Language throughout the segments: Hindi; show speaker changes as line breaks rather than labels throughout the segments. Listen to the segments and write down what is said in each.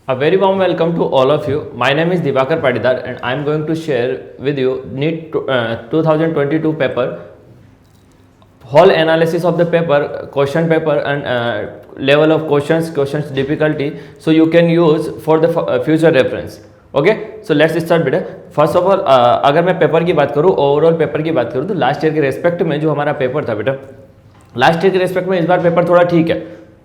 A very warm welcome to all of you. My name is Divakar Padidar and I am going to share with you NEET 2022 paper, whole analysis of the paper, question paper and level of questions difficulty, so you can use for the future reference. Okay so let's start बेटा. फर्स्ट ऑफ ऑल अगर मैं पेपर की बात करूँ, ओवरऑल पेपर की बात करूँ, तो लास्ट ईयर के रेस्पेक्ट में जो हमारा पेपर था बेटा, लास्ट ईयर के रेस्पेक्ट में इस बार पेपर थोड़ा ठीक है.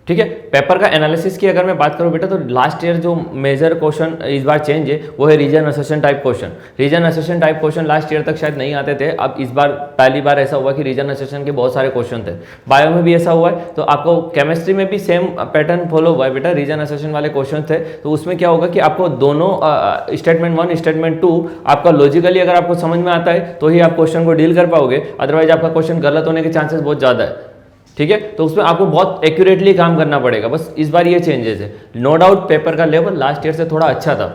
ठीक है, पेपर का एनालिसिस की अगर मैं बात करूं बेटा, तो लास्ट ईयर जो मेजर क्वेश्चन इस बार चेंज है वो है reason assertion type question. Reason assertion type question last year तक शायद नहीं आते थे. अब इस बार पहली बार ऐसा हुआ कि रीजन असेशन के बहुत सारे क्वेश्चन थे. बायो में भी ऐसा हुआ है, तो आपको केमिस्ट्री में भी सेम पैटर्न फॉलो हुआ है बेटा. रीजन असेशन वाले क्वेश्चन थे, तो उसमें क्या होगा कि आपको दोनों स्टेटमेंट 1 स्टेटमेंट 2 आपका लॉजिकली अगर आपको समझ में आता है तो ही आप क्वेश्चन को डील कर पाओगे, अदरवाइज आपका क्वेश्चन गलत होने के चांसेस बहुत ज़्यादा है. ठीक है, तो उसमें आपको बहुत एक्यूरेटली काम करना पड़ेगा. बस इस बार ये चेंजेस है. नो डाउट पेपर का लेवल लास्ट ईयर से थोड़ा अच्छा था,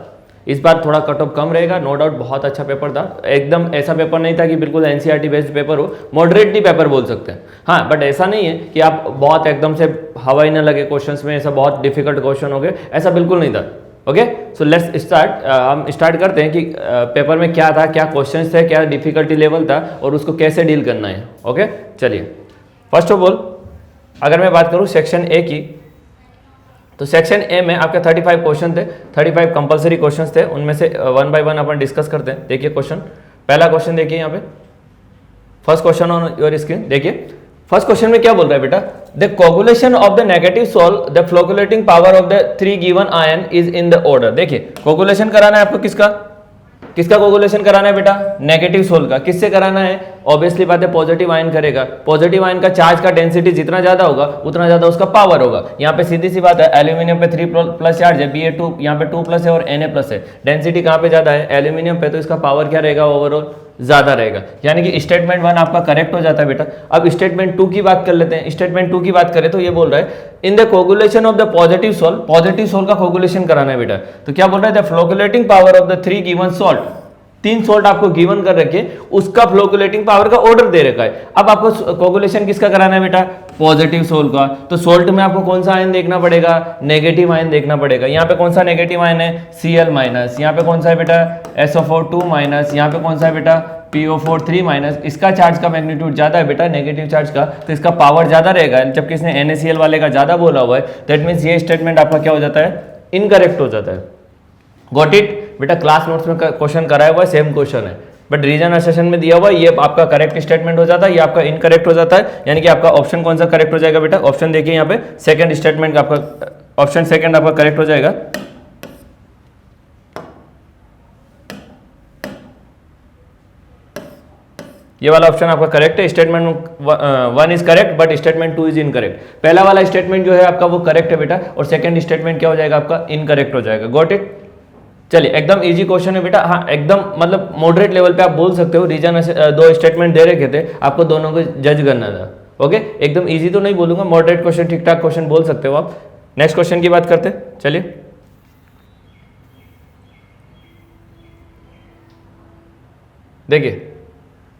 इस बार थोड़ा कट ऑफ कम रहेगा. नो डाउट बहुत अच्छा पेपर था. एकदम ऐसा पेपर नहीं था कि बिल्कुल एनसीईआरटी बेस्ड पेपर हो, मॉडरेटली पेपर बोल सकते हैं. हाँ, बट ऐसा नहीं है कि आप बहुत एकदम से हवाई ना लगे क्वेश्चंस में, ऐसा बहुत डिफिकल्ट क्वेश्चन हो गए, ऐसा बिल्कुल नहीं था. Okay, so let's start. हम स्टार्ट करते हैं कि पेपर में क्या था, क्या क्वेश्चंस थे, क्या डिफिकल्टी लेवल था और उसको कैसे डील करना है. ओके, चलिए. फर्स्ट ऑफ ऑल अगर मैं बात करूं सेक्शन ए की, तो सेक्शन ए में आपके 35 क्वेश्चन थे. 35 कंपलसरी क्वेश्चंस थे. उनमें से वन बाय वन अपन डिस्कस करते हैं. देखिए क्वेश्चन, पहला क्वेश्चन देखिए यहाँ पे, first question on your screen. देखिए फर्स्ट क्वेश्चन में क्या बोल रहा है बेटा, the coagulation of the negative sol the flocculating power of the 3 given ion is in the order. देखिए कोगुलेशन कराना है आपको, किसका कोगुलेशन कराना है बेटा, नेगेटिव सोल का. किससे कराना है, ऑब्वियसली बात है पॉजिटिव आयन करेगा. पॉजिटिव आयन का चार्ज का डेंसिटी जितना ज्यादा होगा उतना ज्यादा उसका पावर होगा. यहाँ पे सीधी सी बात है, एल्यूमिनियम पे 3+ चार्ज है, Ba2 यहाँ पे 2+ है और Na+ है. डेंसिटी कहाँ पे ज्यादा है, एल्यूमिनियम पे, तो इसका पावर क्या रहेगा, ओवरऑल ज्यादा रहेगा. यानी कि स्टेटमेंट 1 आपका करेक्ट हो जाता है बेटा. अब स्टेटमेंट 2 की बात कर लेते हैं. स्टेटमेंट 2 की बात करें तो ये बोल रहा है in the coagulation of the positive sol का कोगुलेशन कराना है बेटा. तो क्या बोल रहा है, the flocculating power of the 3 given salt, 3 salt आपको गिवन कर रखे, उसका फ्लोकुलेटिंग पावर का ऑर्डर दे रखा है. अब आपको कोगुलेशन किसका कराना है बेटा, पॉजिटिव सोल का. तो सोल्ट में आपको कौन सा आयन देखना पड़ेगा, नेगेटिव आयन देखना पड़ेगा. यहाँ पे कौन सा नेगेटिव आयन है, Cl-. यहाँ पे कौन सा है बेटा, SO4 2-. यहाँ पे कौन सा है बेटा, PO4 3-. इसका चार्ज का मैग्नीट्यूड ज्यादा है बेटा, नेगेटिव चार्ज का, तो इसका पावर ज्यादा रहेगा. जबकि इसने NaCl वाले का ज्यादा बोला हुआ है, दैट मीन्स ये स्टेटमेंट आपका क्या हो जाता है, इनकरेक्ट हो जाता है. गॉट इट बेटा. क्लास नोट्स में क्वेश्चन कराया हुआ है, सेम क्वेश्चन है, बट रीजन असेशन में दिया हुआ है, ये आपका करेक्ट स्टेटमेंट हो जाता है, ये आपका इनकरेक्ट हो जाता है. यानी कि आपका ऑप्शन कौन सा करेक्ट हो जाएगा बेटा, ऑप्शन देखिए यहाँ पे सेकंड स्टेटमेंट का आपका ऑप्शन सेकंड आपका करेक्ट हो जाएगा. ये वाला ऑप्शन आपका करेक्ट है. Statement 1 is correct but statement 2 is incorrect. पहला वाला स्टेटमेंट जो है आपका वो करेक्ट है बेटा, और सेकंड स्टेटमेंट क्या हो जाएगा आपका, इनकरेक्ट हो जाएगा. Got it. चलिए, एकदम इजी क्वेश्चन है बेटा. हाँ, एकदम मतलब मॉडरेट लेवल पे आप बोल सकते हो. रीजन 2 स्टेटमेंट दे रखे थे, आपको दोनों को जज करना था. ओके, एकदम इजी तो नहीं बोलूंगा, मॉडरेट क्वेश्चन, ठीक ठाक क्वेश्चन बोल सकते हो आप. नेक्स्ट क्वेश्चन की बात करते हैं. चलिए देखिए,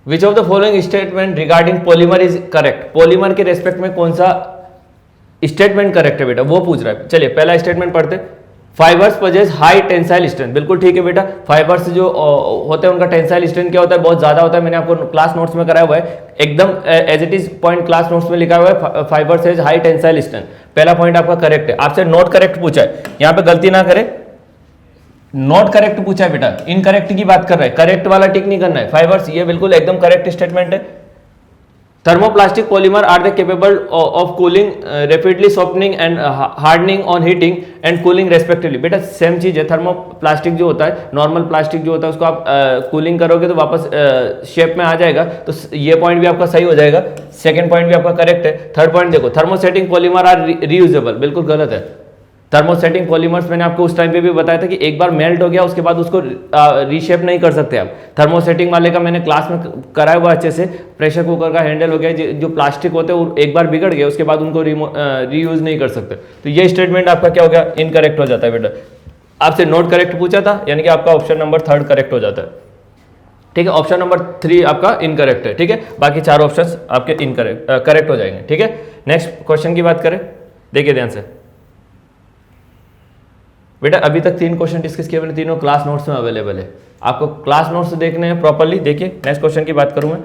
which of the following statement regarding polymer is correct. Polymer के रेस्पेक्ट में कौन सा स्टेटमेंट करेक्ट है बेटा, वो पूछ रहा है. चलिए पहला स्टेटमेंट पढ़ते. Fibres possess high tensile strength. बिल्कुल ठीक है बेटा. फाइबर्स जो होते हैं उनका टेंसाइल स्ट्रेंथ क्या होता है, बहुत ज्यादा होता है. मैंने आपको क्लास नोट्स में कराया हुआ है, एकदम as it is point class notes में लिखा हुआ है, fibres has high tensile strength. पहला पॉइंट आपका करेक्ट है. आपसे नॉट करेक्ट पूछा है, यहाँ पे गलती ना करे, नॉट करेक्ट पूछा है बेटा, इनकरेक्ट की बात कर रहा है, करेक्ट वाला टिक नहीं करना है. फाइबर्स ये बिल्कुल एकदम करेक्ट स्टेटमेंट है. Thermoplastic polymer are the capable of cooling rapidly softening and hardening on heating and cooling respectively. बेटा सेम चीज है. थर्मोप्लास्टिक जो होता है, नॉर्मल प्लास्टिक जो होता है, उसको आप कूलिंग करोगे तो वापस शेप में आ जाएगा. तो ये पॉइंट भी आपका सही हो जाएगा. सेकंड पॉइंट भी आपका करेक्ट है. थर्ड पॉइंट देखो, थर्मोसेटिंग पॉलीमर आर रीयूजेबल. बिल्कुल गलत है. थर्मोसेटिंग पॉलीमर्स मैंने आपको उस टाइम पे भी बताया था कि एक बार मेल्ट हो गया उसके बाद उसको रीशेप नहीं कर सकते आप. थर्मोसेटिंग वाले का मैंने क्लास में कराया हुआ अच्छे से. प्रेशर कुकर का हैंडल हो गया, जो प्लास्टिक होते हैं वो एक बार बिगड़ गए उसके बाद उनको रीयूज नहीं कर सकते. तो ये स्टेटमेंट आपका क्या हो गया, इनकरेक्ट हो जाता है बेटा. आपसे नॉट करेक्ट पूछा था, यानी कि आपका ऑप्शन नंबर 3 करेक्ट हो जाता है. ठीक है, ऑप्शन नंबर 3 आपका इनकरेक्ट है. ठीक है, बाकी 4 ऑप्शंस आपके इनकरेक्ट करेक्ट हो जाएंगे. ठीक है, नेक्स्ट क्वेश्चन की बात करें, देखिए ध्यान से. बेटा अभी तक 3 क्वेश्चन डिस्कस किए मैंने, तीनों क्लास नोट्स में अवेलेबल है, आपको क्लास नोट्स देखने हैं प्रॉपर्ली। देखिए नेक्स्ट क्वेश्चन की बात करूं मैं,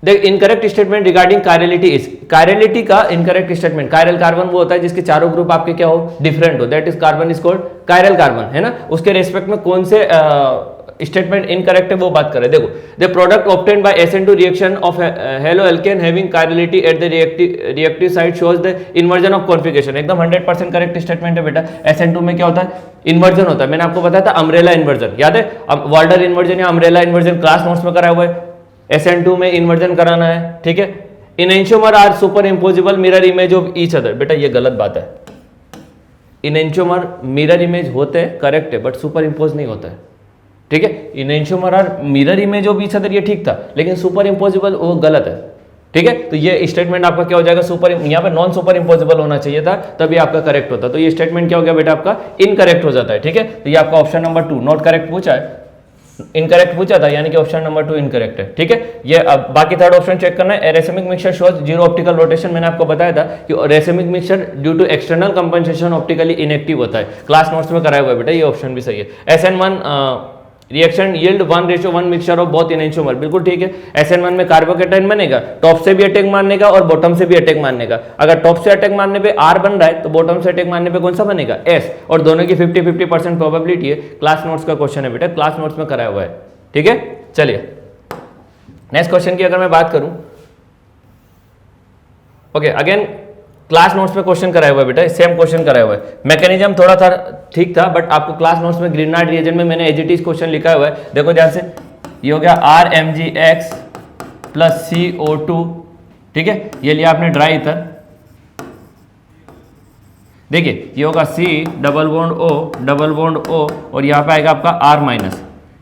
देख incorrect statement regarding chirality is, chirality का इनकरेक्ट स्टेटमेंट, कायरल कार्बन वो होता है जिसके चारों ग्रुप आपके क्या हो, डिफरेंट हो, that is carbon is called chiral carbon, है ना। उसके रेस्पेक्ट में कौन से स्टेटमेंट इनकरेक्ट है वो बात करें। देखो the product obtained by SN2 reaction of halo alkane having chirality at the reactive side shows the inversion of configuration, एकदम 100% करेक्ट स्टेटमेंट है बेटा। SN2 में क्या होता है, इन्वर्जन होता है, मैंने आपको बताया था अम्ब्रेला इन्वर्जन, याद है, वाल्डर इन्वर्जन या अम्ब्रेला इन्वर्जन क्लास नोट्स में कराया हुआ है, SN2 में इन्वर्जन कराना है, ठीक है। Enantiomers are super impossible mirror image of each other, बेटा ये गलत बात है, इनएंशियोमर मिरर इमेज होते हैं, करेक्ट है, बट सुपर इम्पोज नहीं होता है, ठीक है। Enantiomers are mirror image of each other ये ठीक था, लेकिन सुपर इम्पोजिबल वो गलत है, ठीक है। तो ये स्टेटमेंट आपका क्या हो जाएगा, सुपर, यहाँ पे नॉन सुपर इम्पोजिबल होना चाहिए था, तभी आपका करेक्ट होता, तो ये स्टेटमेंट क्या हो गया बेटा आपका इनकरेक्ट हो जाता है, ठीक है। तो ये आपका ऑप्शन नंबर 2 नॉट करेक्ट पूछा है, इनकरेक्ट पूछा था, यानी कि ऑप्शन नंबर 2 इनकरेक्ट है, ठीक है। ये अब बाकी थर्ड ऑप्शन चेक करना है, racemic mixture shows zero optical rotation, मैंने आपको बताया था कि racemic mixture due to external compensation optically inactive होता है, क्लास नोट्स में कराया हुआ है बेटा, ये ऑप्शन भी सही है। SN1 reaction yield 1:1 mixture of both enantiomers, बिल्कुल ठीक है। SN1 में कार्बोकेटाइन बनेगा, टॉप से भी अटैक मारने का और बॉटम से भी अटैक मारने का, अगर टॉप से अटैक मारने पे R बन रहा है तो बॉटम से अटैक मारने पे कौन सा बनेगा S, और दोनों की 50-50% प्रोबेबिलिटी है, क्लास नोट्स का क्वेश्चन है बेटा, क्लास नोट्स में कराया हुआ है, ठीक है। चलिए नेक्स्ट क्वेश्चन की अगर मैं बात करूं, ओके अगेन क्लास नोट्स में क्वेश्चन कराया हुआ है बेटा, सेम क्वेश्चन कराया हुआ है, मैकेनिज्म थोड़ा था ठीक था, बट आपको क्लास नोट्स में ग्रीनार्ड रिएजेंट में मैंने एज इट इज क्वेश्चन लिखा हुआ है, देखो ध्यान से, ये हो गया RMgX प्लस CO2, ठीक है, ये लिया आपने ड्राई ईथर, देखिए ये होगा C डबल बॉन्ड O और यहाँ पे आएगा आपका R-,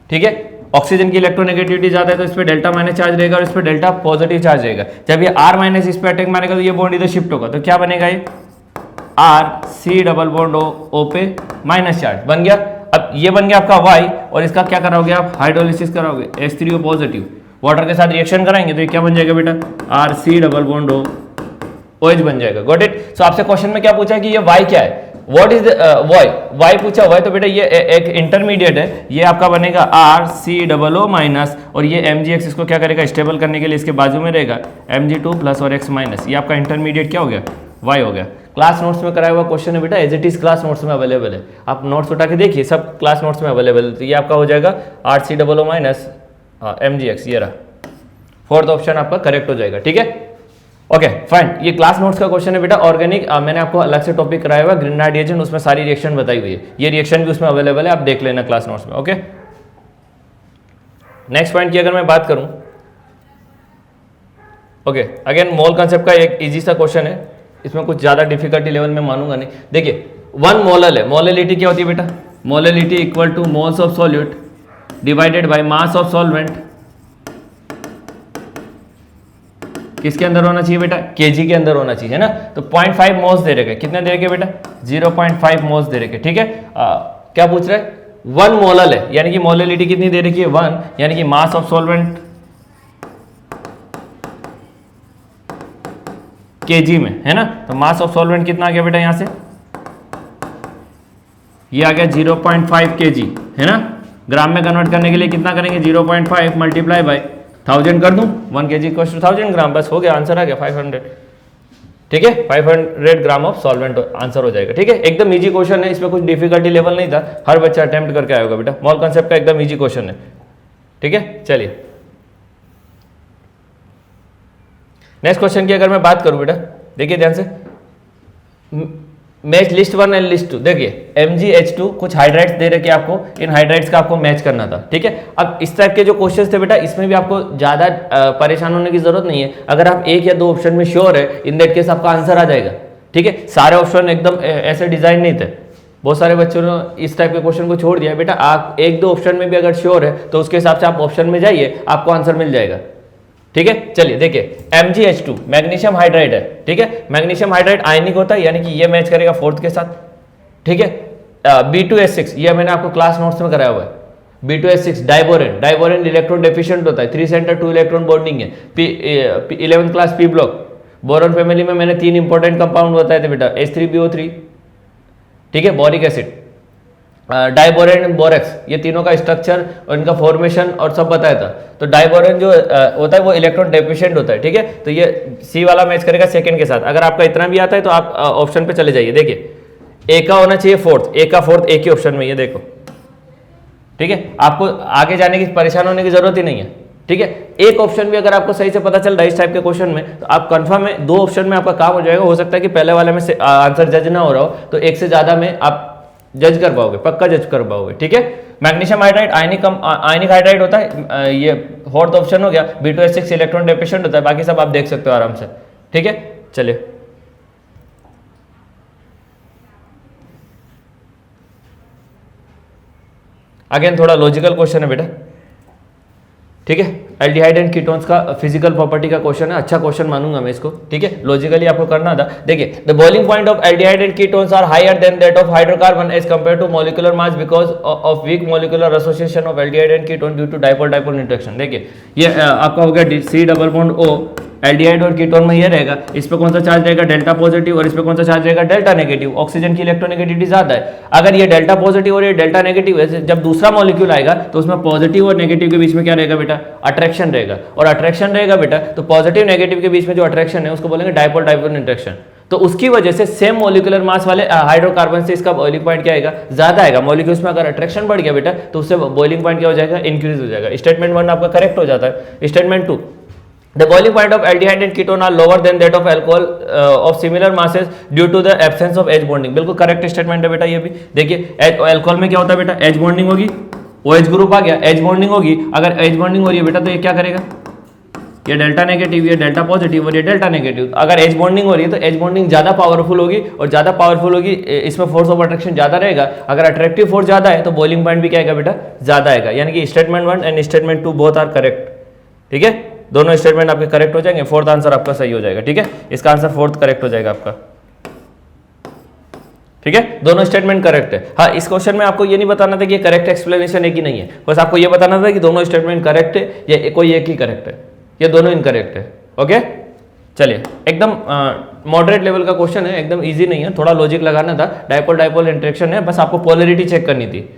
ठीक है। ऑक्सीजन की इलेक्ट्रोनेगेटिविटी ज्यादा है तो इस पे डेल्टा माइनस चार्ज रहेगा और इस पे डेल्टा पॉजिटिव चार्ज रहेगा, जब ये R- इस पे अटैक मारेगा तो ये बॉन्ड इधर शिफ्ट होगा, तो क्या बनेगा ये RC डबल बॉन्ड O पे माइनस चार्ज बन गया। अब ये बन गया आपका Y और इसका क्या कराओगे आप, हाइड्रोलिसिस कराओगे, H3O पॉजिटिव, वाटर के साथ रिएक्शन कराएंगे तो ये क्या बन जाएगा बेटा, RC डबल बॉन्ड OH बन जाएगा, गॉट इट। सो आपसे क्वेश्चन में क्या पूछा है कि ये Y क्या है, व्हाट इज वाई पूछा हुआ है, तो बेटा ये एक इंटरमीडिएट है, ये आपका बनेगा RCOO- और ये MgX इसको क्या करेगा, स्टेबल करने के लिए इसके बाजू में रहेगा Mg2 प्लस और X-, ये आपका इंटरमीडिएट क्या हो गया, Y हो गया। क्लास नोट्स में कराया हुआ क्वेश्चन है बेटा, as it is class notes में अवेलेबल है, आप नोट्स उठा के देखिए, सब क्लास नोट्स में अवेलेबल है, तो ये आपका हो जाएगा RCOO- MgX, ये रहा, फोर्थ ऑप्शन आपका करेक्ट हो जाएगा, ठीक है। ओके फाइन, ये क्लास नोट्स का क्वेश्चन है बेटा, ऑर्गेनिक मैंने आपको अलग से टॉपिक कराया हुआ है, ग्रीनार्ड रिएजेंट, उसमें सारी रिएक्शन बताई हुई है, ये रिएक्शन भी उसमें अवेलेबल है, आप देख लेना क्लास नोट्स में, ओके। नेक्स्ट पॉइंट की अगर मैं बात करूं, ओके अगेन मोल कंसेप्ट का एक इजी सा क्वेश्चन है, इसमें कुछ ज्यादा डिफिकल्टी लेवल में मानूंगा नहीं। देखिए 1 मोलल है, मोललिटी क्या होती है बेटा, molality equal to moles of solute divided by mass of solvent, किसके अंदर होना चाहिए बेटा, केजी के अंदर होना चाहिए, है ना। तो 0.5 मोल्स दे रखे, कितने दे रखे बेटा, 0.5 मोल्स दे रखे, ठीक है। क्या पूछ रहे हैं, 1 मोलल है, यानी कि मोललिटी कितनी दे रखी है 1, यानी कि मास ऑफ सॉल्वेंट केजी में, है ना। तो मास ऑफ सॉल्वेंट कितना आ गया बेटा, यहां से ये आ गया 0.5 केजी, है ना। ग्राम में कन्वर्ट करने के लिए कितना करेंगे, 0.5 मल्टीप्लाई बाय 1000 कर दूं, 1 kg इक्वल्स टू 1000 ग्राम, बस हो गया, आंसर आ गया 500, ठीक है। 500 ग्राम ऑफ सॉल्वेंट आंसर हो जाएगा, ठीक है। एकदम इजी क्वेश्चन है, इसमें कुछ डिफिकल्टी लेवल नहीं था, हर बच्चा अटेम्प्ट करके आएगा बेटा, मोल कंसेप्ट का एकदम इजी क्वेश्चन है, ठीक है। चलिए नेक्स्ट क्वेश्चन की अगर मैं बात करूं बेटा, देखिए ध्यान से, मैच लिस्ट 1 एंड लिस्ट 2, देखिए MgH2 कुछ हाइड्राइड्स दे रखे आपको, इन हाइड्राइड्स का आपको मैच करना था, ठीक है। अब इस टाइप के जो क्वेश्चंस थे बेटा, इसमें भी आपको ज्यादा परेशान होने की जरूरत नहीं है, अगर आप 1 या 2 ऑप्शन में श्योर है, इन दैट केस आपका आंसर आ जाएगा, ठीक है। सारे ऑप्शन एकदम ऐसे डिजाइन नहीं थे, बहुत सारे बच्चों ने इस टाइप के क्वेश्चन को छोड़ दिया बेटा, आप 1-2 ऑप्शन में भी अगर श्योर है तो उसके हिसाब से आप ऑप्शन में जाइए, आपको आंसर मिल जाएगा, ठीक है। चलिए देखिए MgH2 मैग्नीशियम हाइड्राइड है, ठीक है, मैग्नीशियम हाइड्राइड आयनिक होता है, यानी कि ये मैच करेगा 4th के साथ, ठीक है। B2S6 ये मैंने आपको क्लास नोट्स में कराया हुआ है, B2S6 diborane, diborane electron deficient होता है, 3 सेंटर 2 इलेक्ट्रॉन बॉन्डिंग है, 11th class P block, boron family में मैंने 3 इंपॉर्टेंट कंपाउंड बताए थे बेटा, H3BO3 ठीक है, बोरिक एसिड, डाइबोरेन, बोरेक्स, ये तीनों का स्ट्रक्चर और इनका फॉर्मेशन और सब बताया था। तो डाइबोरेन जो होता है वो इलेक्ट्रॉन डेफिशिएंट होता है, ठीक है, तो ये सी वाला मैच करेगा सेकंड के साथ। अगर आपका इतना भी आता है तो आप ऑप्शन पे चले जाइए, देखिए ए का होना चाहिए फोर्थ, ए का फोर्थ एक ही ऑप्शन में, ये देखो, ठीक है, आपको आगे जाने की परेशान होने की जरूरत ही नहीं है, ठीक है। एक ऑप्शन भी अगर आपको सही से पता चल रहा है इस टाइप के क्वेश्चन में, तो आप कंफर्म है दो ऑप्शन में आपका काम हो जाएगा। हो सकता है कि पहले वाले में से आंसर जज ना हो रहा हो, तो एक से ज्यादा में आप जज कर पाओगे, पक्का जज कर पाओगे, ठीक है। मैग्नीशियम हाइड्राइड आयनिक हाइड्राइड होता है, ये फोर्थ ऑप्शन हो गया। B2H6 इलेक्ट्रॉन डेफिशिएंट होता है, बाकी सब आप देख सकते हो आराम से, ठीक है। चलिए अगेन थोड़ा लॉजिकल क्वेश्चन है बेटा, ठीक है। एल्डिहाइड एंड कीटोन्स का फिजिकल प्रॉपर्टी का क्वेश्चन है, अच्छा क्वेश्चन मानूंगा मैं इसको, ठीक है। लॉजिकली आपको करना था। देखिए, the boiling point of aldehyde and ketones are higher than that of hydrocarbon as compare to molecular mass because of weak molecular association of aldehyde and ketone due to dipole dipole interaction. देखिए ये आपका हो गया C double bond O, aldehyde और कीटोन में ये रहेगा, इस पे कौन सा चार्ज रहेगा, डेल्टा पॉजिटिव, और इस पे कौन सा चार्ज रहेगा, डेल्टा नेगेटिव। ऑक्सीजन की इलेक्ट्रोनेगेटिविटी ज्यादा है, अगर ये डेल्टा पॉजिटिव और ये डेल्टा नेगेटिव है, जब दूसरा मॉलिक्यूल आएगा तो उसमें पॉजिटिव और नेगेटिव के बीच में क्या रहेगा बेटा, अट्रैक्शन रहेगा, और अट्रैक्शन रहेगा बेटा, तो पॉजिटिव नेगेटिव के बीच में जो अट्रैक्शन है उसको बोलेंगे डाइपोल डाइपोल इंटरेक्शन। तो उसकी वजह से सेम मॉलिक्यूलर मास वाले हाइड्रोकार्बन से इसका बॉइलिंग पॉइंट क्या आएगा, ज्यादा आएगा। मॉलिक्यूल्स में अगर अट्रैक्शन बढ़ गया बेटा तो उससे बॉइलिंग पॉइंट क्या हो जाएगा, इंक्रीज हो जाएगा। स्टेटमेंट 1 आपका करेक्ट हो जाता है। Statement 2, the boiling point of aldehyde and ketone are lower than that of alcohol of similar masses due to the absence of H bonding। बिल्कुल करेक्ट स्टेटमेंट है बेटा ये भी। देखिए अल्कोहल में क्या होता है बेटा, H बॉन्डिंग होगी, OH ग्रुप आ गया, H बॉन्डिंग होगी। अगर H बॉन्डिंग हो रही है बेटा तो ये क्या करेगा, ये डेल्टा नेगेटिव, ये डेल्टा पॉजिटिव और ये डेल्टा नेगेटिव। अगर H बॉन्डिंग हो रही है तो H बॉन्डिंग ज्यादा पावरफुल होगी, और ज्यादा पावरफुल होगी इसमें फोर्स ऑफ अट्रैक्शन ज्यादा रहेगा। अगर अट्रैक्टिव फोर्स ज्यादा है तो बॉइलिंग पॉइंट भी क्या आएगा बेटा, ज्यादा आएगा। यानी कि statement 1 and statement 2 both are correct, ठीक है। दोनों स्टेटमेंट आपके करेक्ट हो जाएंगे, फोर्थ आंसर आपका सही हो जाएगा, ठीक है। इसका आंसर फोर्थ करेक्ट हो जाएगा आपका, ठीक है। दोनों स्टेटमेंट करेक्ट है। हाँ, इस क्वेश्चन में आपको ये नहीं बताना था कि ये करेक्ट एक्सप्लेनेशन है कि नहीं है, बस आपको ये बताना था कि दोनों स्टेटमेंट करेक्ट है या कोई एक ही करेक्ट है, ये दोनों इनकरेक्ट है। ओके, चलिए एकदम मॉडरेट लेवल का क्वेश्चन है, एकदम इजी नहीं है, थोड़ा लॉजिक लगाना था। डाइपोल डाइपोल इंटरेक्शन है, बस आपको पोलरिटी चेक करनी थी,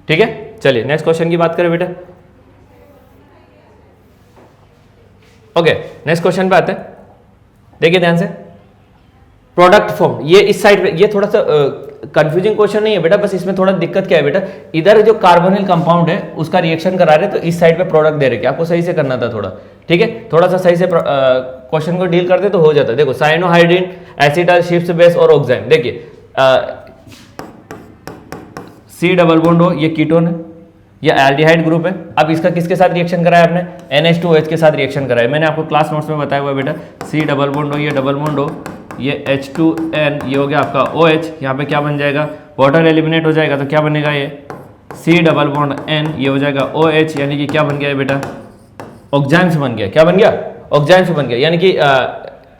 ठीक है। चलिए नेक्स्ट क्वेश्चन की बात करें बेटा। ओके, नेक्स्ट क्वेश्चन पे आते हैं, देखिए ध्यान से। प्रोडक्ट फॉर्म, ये इस साइड पे, ये थोड़ा सा कंफ्यूजिंग क्वेश्चन नहीं है बेटा, बस इसमें थोड़ा दिक्कत क्या है बेटा, इधर जो कार्बोनिल कंपाउंड है उसका रिएक्शन करा रहे, तो इस साइड पे प्रोडक्ट दे रहे, आपको सही से करना था थोड़ा, ठीक है। थोड़ा सा सही से क्वेश्चन को डील करते तो हो जाता है। देखो साइनोहाइड्रिन, एसिटाइल, शिफ्स बेस और ऑक्साइन। देखिए सी डबल बॉन्ड हो, ये कीटोन है, ये एल्डिहाइड ग्रुप है। अब इसका किसके साथ रिएक्शन कराया आपने, NH2OH के साथ रिएक्शन कराया। मैंने आपको क्लास नोट्स में बताया हुआ है बेटा, सी डबल बॉन्ड हो, ये डबल बॉन्ड हो, ये H2N, ये हो गया आपका OH। यहाँ पे क्या बन जाएगा, वाटर एलिमिनेट हो जाएगा, तो क्या बनेगा, ये सी डबल बॉन्ड N, ये हो जाएगा OH, यानी कि क्या बन गया बेटा, ऑक्साइन्स बन गया। क्या बन गया, ऑक्साइन्स बन गया। यानी कि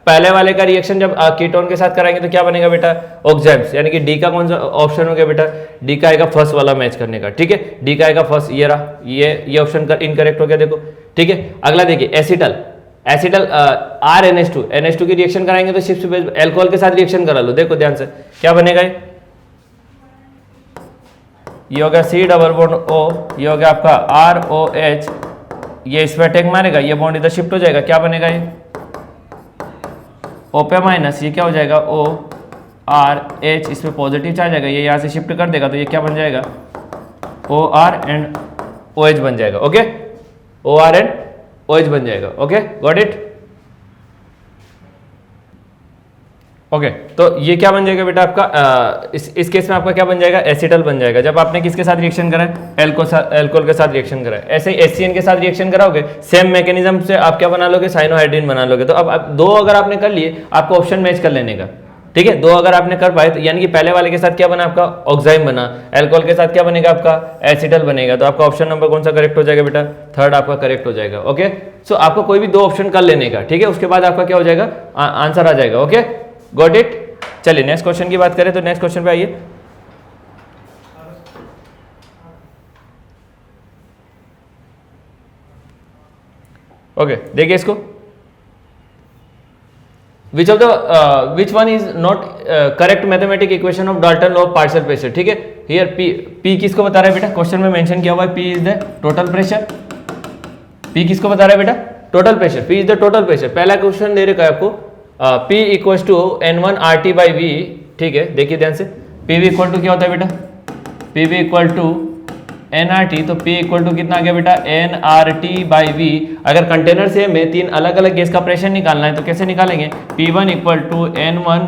पहले वाले का रिएक्शन जब कीटोन के साथ कराएंगे तो क्या बनेगा बेटा, ऑक्साइन्स। यानी कि डी का कौन सा ऑप्शन हो गया बेटा, डी का आएगा फर्स्ट वाला मैच करने का, ठीक है। डी का आएगा फर्स्ट, ये रहा, ये ऑप्शन का इनकरेक्ट हो गया, देखो, ठीक है। अगला देखिए एसिटल, एसिटल RNH2, NH2 की रिएक्शन कराएंगे तो शिफ्ट बेस एल्कोहल के साथ रिएक्शन करा लो, देखो ध्यान से क्या बनेगा, ये हो गया सी डबल बॉन्ड O, ये हो गया आपका ROH, ये इस पर अटैक मारेगा, ये बॉन्ड इधर शिफ्ट हो जाएगा, क्या बनेगा, ये O पे माइनस, ये क्या हो जाएगा ORH, इस पे पॉजिटिव चार्ज आएगा, ये यहाँ से शिफ्ट कर देगा, तो ये क्या बन जाएगा, OR एंड OH बन जाएगा। ओके, OR एंड OH बन जाएगा। Okay, got it. ओके, तो ये क्या बन जाएगा बेटा आपका, इस केस में आपका क्या बन जाएगा, एसिटल बन जाएगा। जब आपने किसके साथ रिएक्शन करा है, एल्कोहल के साथ रिएक्शन करा है। ऐसे ही HCN के साथ रिएक्शन कराओगे, सेम मैकेनिज्म से आप क्या बना लोगे, साइनोहाइड्रिन बना लोगे। तो अब दो अगर आपने कर लिए, आपको ऑप्शन मैच कर लेने का, ठीक है। दो अगर आपने कर पाए तो यानी कि पहले वाले के साथ क्या बना आपका, ऑक्साइम बना, एल्कोहल के साथ क्या बनेगा आपका, एसिटल बनेगा। तो आपका ऑप्शन नंबर कौन सा करेक्ट हो जाएगा बेटा, थर्ड आपका करेक्ट हो जाएगा। ओके, सो आपको कोई भी दो ऑप्शन कर लेने का, ठीक है। उसके बाद आपका क्या हो जाएगा, आंसर आ जाएगा। Okay, got it. चलिए नेक्स्ट क्वेश्चन की बात करें, तो नेक्स्ट क्वेश्चन पे आइए। ओके, देखिए इसको, which one is not correct mathematic equation of Dalton law of partial pressure, ठीक है। हियर पी किसको बता रहा है बेटा, क्वेश्चन में मेंशन किया हुआ है P is the total pressure. P किसको बता रहा है बेटा, total pressure, P is the total pressure. पहला क्वेश्चन दे रखा है आपको P equals to N1 RT by V, ठीक है, देखिए ध्यान से। पी वी इक्वल टू क्या होता है बेटा, P V equal to NRT, तो P इक्वल टू कितना आ गया बेटा NRT बाई वी। अगर कंटेनर से हमें 3 अलग अलग गैस का प्रेशर निकालना है तो कैसे निकालेंगे, P1 equal to N1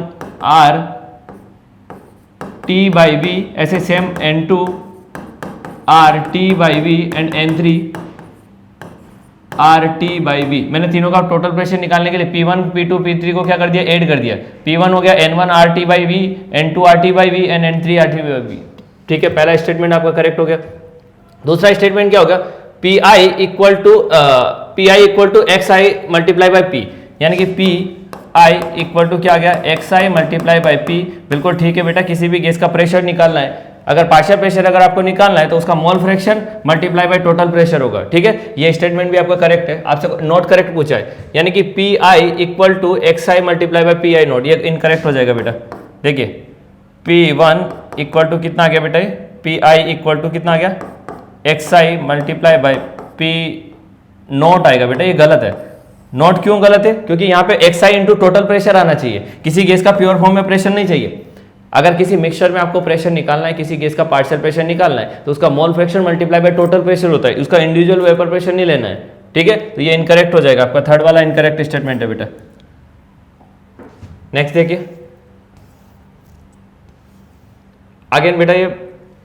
RT by V, ऐसे same N2 RT by V and N3 RT by V. मैंने तीनों का टोटल प्रेशर निकालने के लिए P1 P2 P3 को क्या कर दिया, ऐड कर दिया। P1 हो गया N1 RT by V, N2 RT by V and N3 RT by V, ठीक है। पहला स्टेटमेंट आपका करेक्ट हो गया। दूसरा स्टेटमेंट क्या होगा, PI equal to XI multiply by P, यानी कि PI इक्वल टू क्या आ गया XI मल्टीप्लाई बाई P। बिल्कुल ठीक है बेटा, किसी भी गैस का प्रेशर निकालना है, अगर पार्शियल प्रेशर अगर आपको निकालना है तो उसका mole fraction multiply by total pressure होगा, ठीक है। ये स्टेटमेंट भी आपका करेक्ट है, आपसे नॉट करेक्ट पूछा है, यानी कि PI equal to XI multiply by PI not, ये इनकरेक्ट हो जाएगा बेटा। देखिए P1 इक्वल टू कितना आ गया बेटा, PI इक्वल टू कितना आ गया XI multiply bye P not आएगा बेटा, ये गलत है। नॉट क्यों गलत है, क्योंकि यहाँ पे XI इंटू टोटल प्रेशर आना चाहिए, किसी गैस का प्योर फॉर्म में प्रेशर नहीं चाहिए। अगर किसी मिक्सचर में आपको प्रेशर निकालना है, किसी गैस का पार्शियल प्रेशर निकालना है, तो उसका mole fraction multiply by total pressure होता है, उसका इंडिविजुअल वेपर प्रेशर नहीं लेना है, ठीक है। तो ये इनकरेक्ट हो जाएगा, आपका थर्ड वाला इनकरेक्ट स्टेटमेंट है बेटा। नेक्स्ट देखिए, अगेन बेटा ये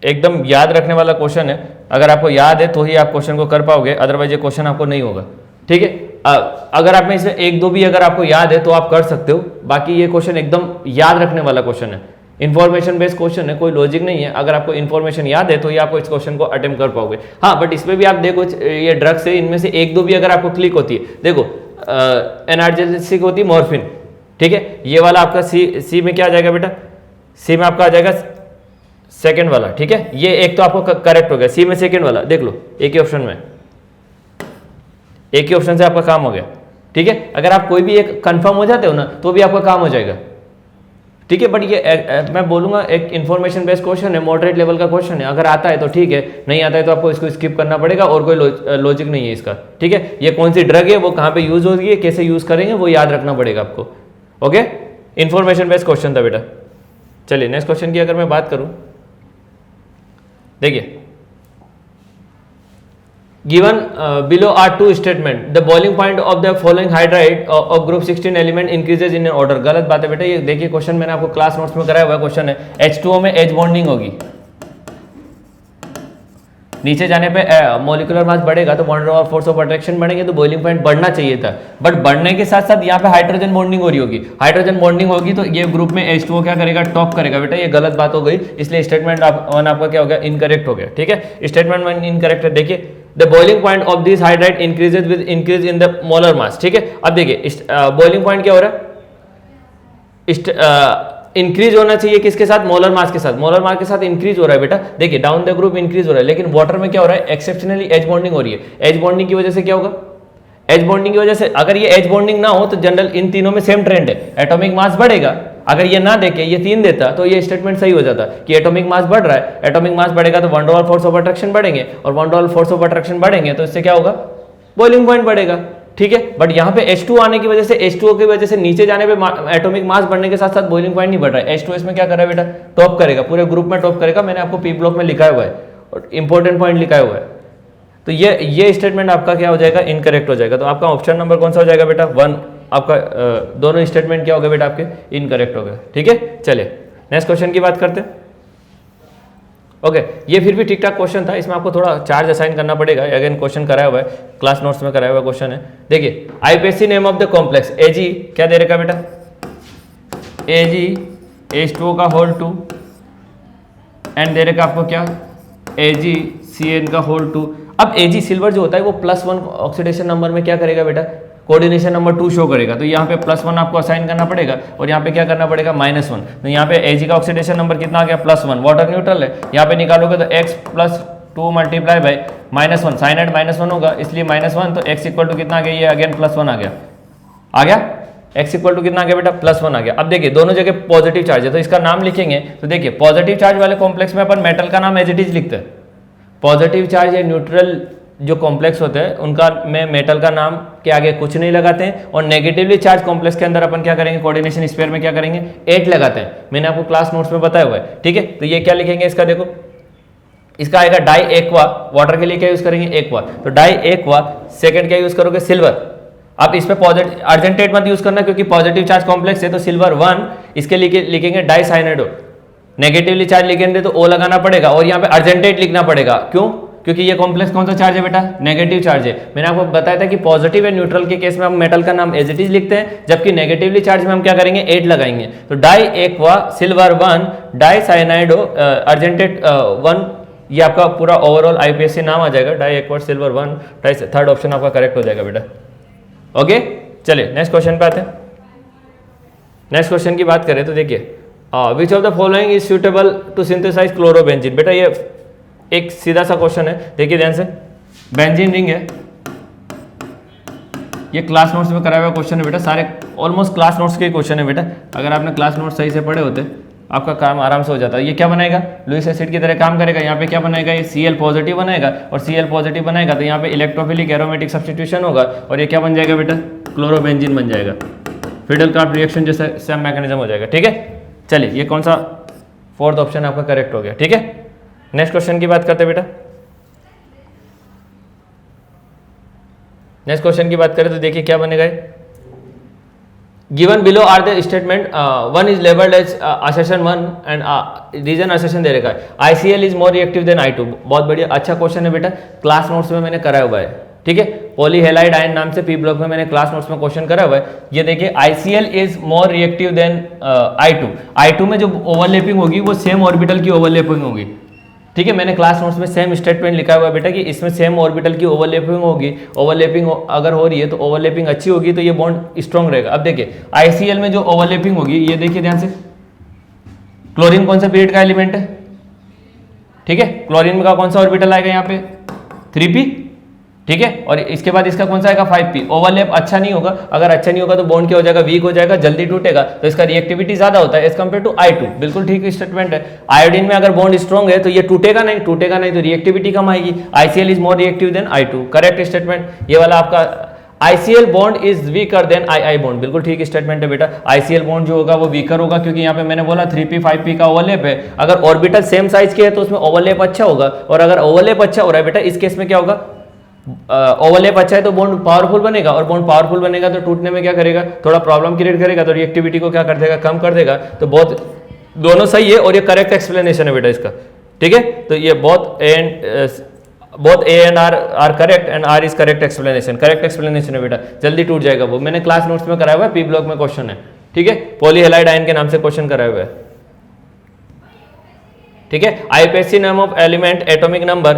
एकदम याद रखने वाला क्वेश्चन है, अगर आपको याद है तो ही आप क्वेश्चन को कर पाओगे, अदरवाइज ये क्वेश्चन आपको नहीं होगा, ठीक है। अगर आप में से एक दो भी अगर आपको याद है तो आप कर सकते हो, बाकी ये क्वेश्चन एकदम याद रखने वाला क्वेश्चन है, इन्फॉर्मेशन बेस्ड क्वेश्चन है, कोई लॉजिक नहीं है। अगर आपको इन्फॉर्मेशन याद है तो ये आपको इस क्वेश्चन को अटेम्प्ट कर पाओगे। हाँ, बट इसमें भी आप देखो, ये ड्रग्स है, इनमें से एक दो भी अगर आपको क्लिक होती है, देखो एनार्जेसिक होती है मॉर्फिन, ठीक है, ये वाला आपका सी में क्या आ जाएगा बेटा, सी में आपका आ जाएगा सेकंड वाला, ठीक है। ये एक तो आपको करेक्ट हो गया, सी में सेकंड वाला, देख लो एक ही ऑप्शन में, एक ही ऑप्शन से आपका काम हो गया, ठीक है। अगर आप कोई भी एक कंफर्म हो जाते हो ना तो भी आपका काम हो जाएगा, ठीक है। बट ये मैं बोलूंगा एक इन्फॉर्मेशन बेस्ड क्वेश्चन है, मॉडरेट लेवल का क्वेश्चन है, अगर आता है तो ठीक है, नहीं आता है तो आपको इसको स्किप करना पड़ेगा, और कोई लॉजिक नहीं है इसका, ठीक है। ये कौन सी ड्रग है, वो कहाँ पे यूज होगी है, कैसे यूज करेंगे, वो याद रखना पड़ेगा आपको, ओके। इन्फॉर्मेशन बेस्ड क्वेश्चन था बेटा। चलिए नेक्स्ट क्वेश्चन की अगर मैं बात करूं, देखिए given below are two statement, the boiling point of the following hydride of group 16 element increases in an order। गलत बात है बेटा, ये देखिए क्वेश्चन मैंने आपको क्लास नोट्स में कराया हुआ क्वेश्चन है, H2O में एज बॉन्डिंग होगी, नीचे जाने पे मॉलिक्यूलर मास बढ़ेगा तो wonder of force of attraction बढ़ेंगे, तो बॉइलिंग पॉइंट बढ़ना चाहिए था, बट बढ़ने के साथ साथ यहाँ पे हाइड्रोजन बॉन्डिंग हो रही होगी, हाइड्रोजन बॉन्डिंग होगी तो ये ग्रुप में H2O क्या करेगा, टॉप करेगा बेटा, ये गलत बात हो गई, इसलिए स्टेटमेंट वन आपका क्या हो गया, इनकरेक्ट हो गया, ठीक है। स्टेटमेंट वन इनकरेक्ट है। देखिए the boiling point of this hydride increases with increase in the molar mass, ठीक है। अब देखिए बॉइलिंग पॉइंट क्या हो रहा है, इंक्रीज होना चाहिए किसके साथ, मोलर मास के साथ, मोलर मास के साथ इंक्रीज हो रहा है बेटा। देखिए डाउन द ग्रुप इंक्रीज हो रहा है, लेकिन वाटर में क्या हो रहा है, एक्सेप्शनली एज बॉन्डिंग हो रही है। एज बॉन्डिंग की वजह से क्या होगा, एज बॉन्डिंग की वजह से, अगर ये एज बॉन्डिंग ना हो तो जनरल इन तीनों में सेम ट्रेंड है, एटॉमिक मास बढ़ेगा। अगर ये ना देके ये 3 देता तो ये स्टेटमेंट सही हो जाता कि एटॉमिक मास बढ़ रहा है, एटॉमिक मास बढ़ेगा तो one dollar force of attraction बढ़ेंगे, और one dollar force of attraction बढ़ेंगे तो इससे क्या होगा, बॉइलिंग पॉइंट बढ़ेगा, ठीक है। बट यहाँ पे H2 आने की वजह से, H2O की वजह से नीचे जाने पे एटॉमिक मास बढ़ने के साथ साथ बॉइलिंग पॉइंट नहीं बढ़ रहा है। H2 इसमें क्या कर रहा है बेटा, टॉप करेगा, पूरे ग्रुप में टॉप करेगा, मैंने आपको पी ब्लॉक में लिखा हुआ है और इंपॉर्टेंट पॉइंट लिखा हुआ है। तो ये स्टेटमेंट आपका क्या हो जाएगा, इनकरेक्ट हो जाएगा। तो आपका ऑप्शन नंबर कौन सा हो जाएगा बेटा, 1। आपका दोनों स्टेटमेंट क्या हो गए बेटा, आपके इनकरेक्ट हो गए, ठीक है। चलिए नेक्स्ट क्वेश्चन की बात करते हैं। ओके ये फिर भी ठीक ठाक क्वेश्चन था, इसमें आपको थोड़ा चार्ज असाइन करना पड़ेगा, अगेन क्वेश्चन कराया हुआ है, क्लास नोट्स में कराया हुआ क्वेश्चन है। देखिए IPSC name of the complex, Ag क्या दे रखा बेटा, Ag H2O का होल 2 एंड दे रखा आपको क्या, AgCN का होल 2। अब Ag सिल्वर जो होता है वो +1 ऑक्सीडेशन नंबर में क्या करेगा बेटा, कोऑर्डिनेशन नंबर 2 शो करेगा, तो यहाँ पे +1 आपको असाइन करना पड़ेगा और यहाँ पे क्या करना पड़ेगा, -1। तो यहाँ पे Ag का ऑक्सीडेशन नंबर कितना आ गया, +1, वाटर न्यूट्रल है, यहाँ पे निकालोगे तो x +2 मल्टीप्लाई बाई -1, साइनाइड -1 होगा इसलिए -1, तो x इक्वल टू कितना आ गया, ये अगेन +1 आ गया, x इक्वल टू कितना आ गया बेटा +1 आ गया। अब देखिए दोनों जगह पॉजिटिव चार्ज है तो इसका नाम लिखेंगे, तो देखिए पॉजिटिव चार्ज वाले कॉम्प्लेक्स में अपन मेटल का नाम एज इट इज लिखते हैं। पॉजिटिव चार्ज या न्यूट्रल जो कॉम्प्लेक्स होते हैं उनका में मेटल का नाम के आगे कुछ नहीं लगाते हैं, और नेगेटिवली चार्ज कॉम्प्लेक्स के अंदर अपन क्या करेंगे, कोऑर्डिनेशन स्फीयर में क्या करेंगे 8 लगाते हैं। मैंने आपको क्लास नोट्स में बताया हुआ है, ठीक है। तो ये क्या लिखेंगे इसका, देखो इसका आएगा डाई एक्वा, वाटर के लिए क्या यूज करेंगे एक्वा, तो डाई एक्वा। सेकंड क्या यूज करोगे सिल्वर। अब इस पे पॉजिटिव अर्जेंटेट मत यूज करना क्योंकि पॉजिटिव चार्ज कॉम्प्लेक्स है, तो सिल्वर 1। इसके लिए लिखेंगे डाई साइनाइडो। नेगेटिवली चार्ज लिखेंगे तो ओ लगाना पड़ेगा, और यहाँ पे अर्जेंटेट लिखना पड़ेगा। क्यों? क्योंकि ये कॉम्प्लेक्स कौन सा चार्ज है बेटा, नेगेटिव चार्ज है। मैंने आपको बताया था कि पॉजिटिव एंड न्यूट्रल के केस में हम मेटल का नाम एज इट इज लिखते हैं, जबकि नेगेटिवली चार्ज में हम क्या करेंगे 8 लगाएंगे। तो di aqua silver 1 di cyanido argentate 1, ये आपका पूरा ओवरऑल आईपीएससी नाम आ जाएगा, di aqua silver 1 di. Third option आपका करेक्ट हो जाएगा बेटा। ओके चलिए नेक्स्ट क्वेश्चन पे आते हैं। नेक्स्ट क्वेश्चन की बात करें तो देखिए which of the following is suitable to synthesise chlorobenzene. बेटा ये एक सीधा सा क्वेश्चन है, देखिए ध्यान से। बेंजीन रिंग है, ये क्लास नोट्स में कराया हुआ क्वेश्चन है बेटा, सारे ऑलमोस्ट क्लास नोट्स के क्वेश्चन है बेटा। अगर आपने क्लास नोट्स सही से पढ़े होते आपका काम आराम से हो जाता है। ये क्या बनाएगा, लुईस एसिड की तरह काम करेगा। यहाँ पे क्या बनाएगा, ये Cl पॉजिटिव बनाएगा, और Cl पॉजिटिव बनाएगा तो यहाँ पे इलेक्ट्रोफिलिक एरोमेटिक सब्स्टिट्यूशन होगा, और ये क्या बन जाएगा बेटा, क्लोरोबेंजीन बन जाएगा। फिडल-कार्प रिएक्शन जैसा सेम मैकेनिज्म हो जाएगा, ठीक है। चलिए ये कौन सा फोर्थ ऑप्शन आपका करेक्ट हो गया, ठीक है। नेक्स्ट क्वेश्चन की बात करते हैं बेटा। नेक्स्ट क्वेश्चन की बात करें तो देखिए क्या बनेगा। Given below are the statement, one is labelled as assertion 1 and reason assertion दे रखा है ICl is more reactive than I2। बहुत बढ़िया, अच्छा क्वेश्चन है बेटा, क्लास नोट्स में मैंने कराया हुआ है, ठीक है। पॉलीहेलाइड आयन नाम से पी ब्लॉक में मैंने क्लास नोट्स में क्वेश्चन करा हुआ है। ये देखिए ICl is more reactive than I2 में जो ओवरलैपिंग होगी वो सेम ऑर्बिटल की ओवरलैपिंग होगी, ठीक है। मैंने क्लास नोट्स में सेम स्टेटमेंट लिखा हुआ है बेटा कि इसमें सेम ऑर्बिटल की ओवरलैपिंग होगी। ओवरलैपिंग अगर हो रही है तो ओवरलैपिंग अच्छी होगी तो ये बॉन्ड स्ट्रॉन्ग रहेगा। अब देखिए ICl में जो ओवरलैपिंग होगी, ये देखिए ध्यान से, क्लोरीन कौन सा पीरियड का एलिमेंट है, ठीक है। क्लोरीन का कौन सा ऑर्बिटल आएगा यहाँ पे 3p, ठीक है। और इसके बाद इसका कौन सा आएगा 5p। ओवरलैप अच्छा नहीं होगा, अगर अच्छा नहीं होगा तो बॉन्ड क्या हो जाएगा, वीक हो जाएगा, जल्दी टूटेगा, तो इसका रिएक्टिविटी ज्यादा होता है एज कम्पेयर टू I2। बिल्कुल ठीक स्टेटमेंट है। आयोडीन में अगर बॉन्ड स्ट्रॉन्ग है तो ये टूटेगा नहीं तो रिएक्टिविटी कम आएगी। ICl is more reactive than I2, correct statement. ये वाला आपका ICl bond is weaker then II bond, बिल्कुल ठीक स्टेटमेंट है बेटा। ICl बॉन्ड जो होगा वो वीकर होगा क्योंकि यहाँ पे मैंने बोला 3p 5p का ओवरलैप है। अगर ऑर्बिटल सेम साइज के है तो उसमें ओवरलैप अच्छा होगा, और अगर ओवरलैप अच्छा हो रहा है बेटा इस केस में क्या होगा, ओवरलैप अच्छा है तो बॉन्ड पावरफुल बनेगा, और बॉन्ड पावरफुल बनेगा तो टूटने में क्या करेगा, थोड़ा प्रॉब्लम क्रिएट करेगा, तो रिएक्टिविटी को क्या कर देगा, कम कर देगा। तो बहुत दोनों सही है, और ये करेक्ट एक्सप्लेनेशन है बेटा इसका, ठीक है। तो ये both A and R are correct and R is correct explanation है बेटा। जल्दी टूट जाएगा वो, मैंने क्लास नोट्स में कराया हुआ है, पी ब्लॉक में क्वेश्चन है, ठीक है। पॉलीहेलाइड आयन के नाम से क्वेश्चन कराया हुआ है, ठीक है। IPSC name of element atomic number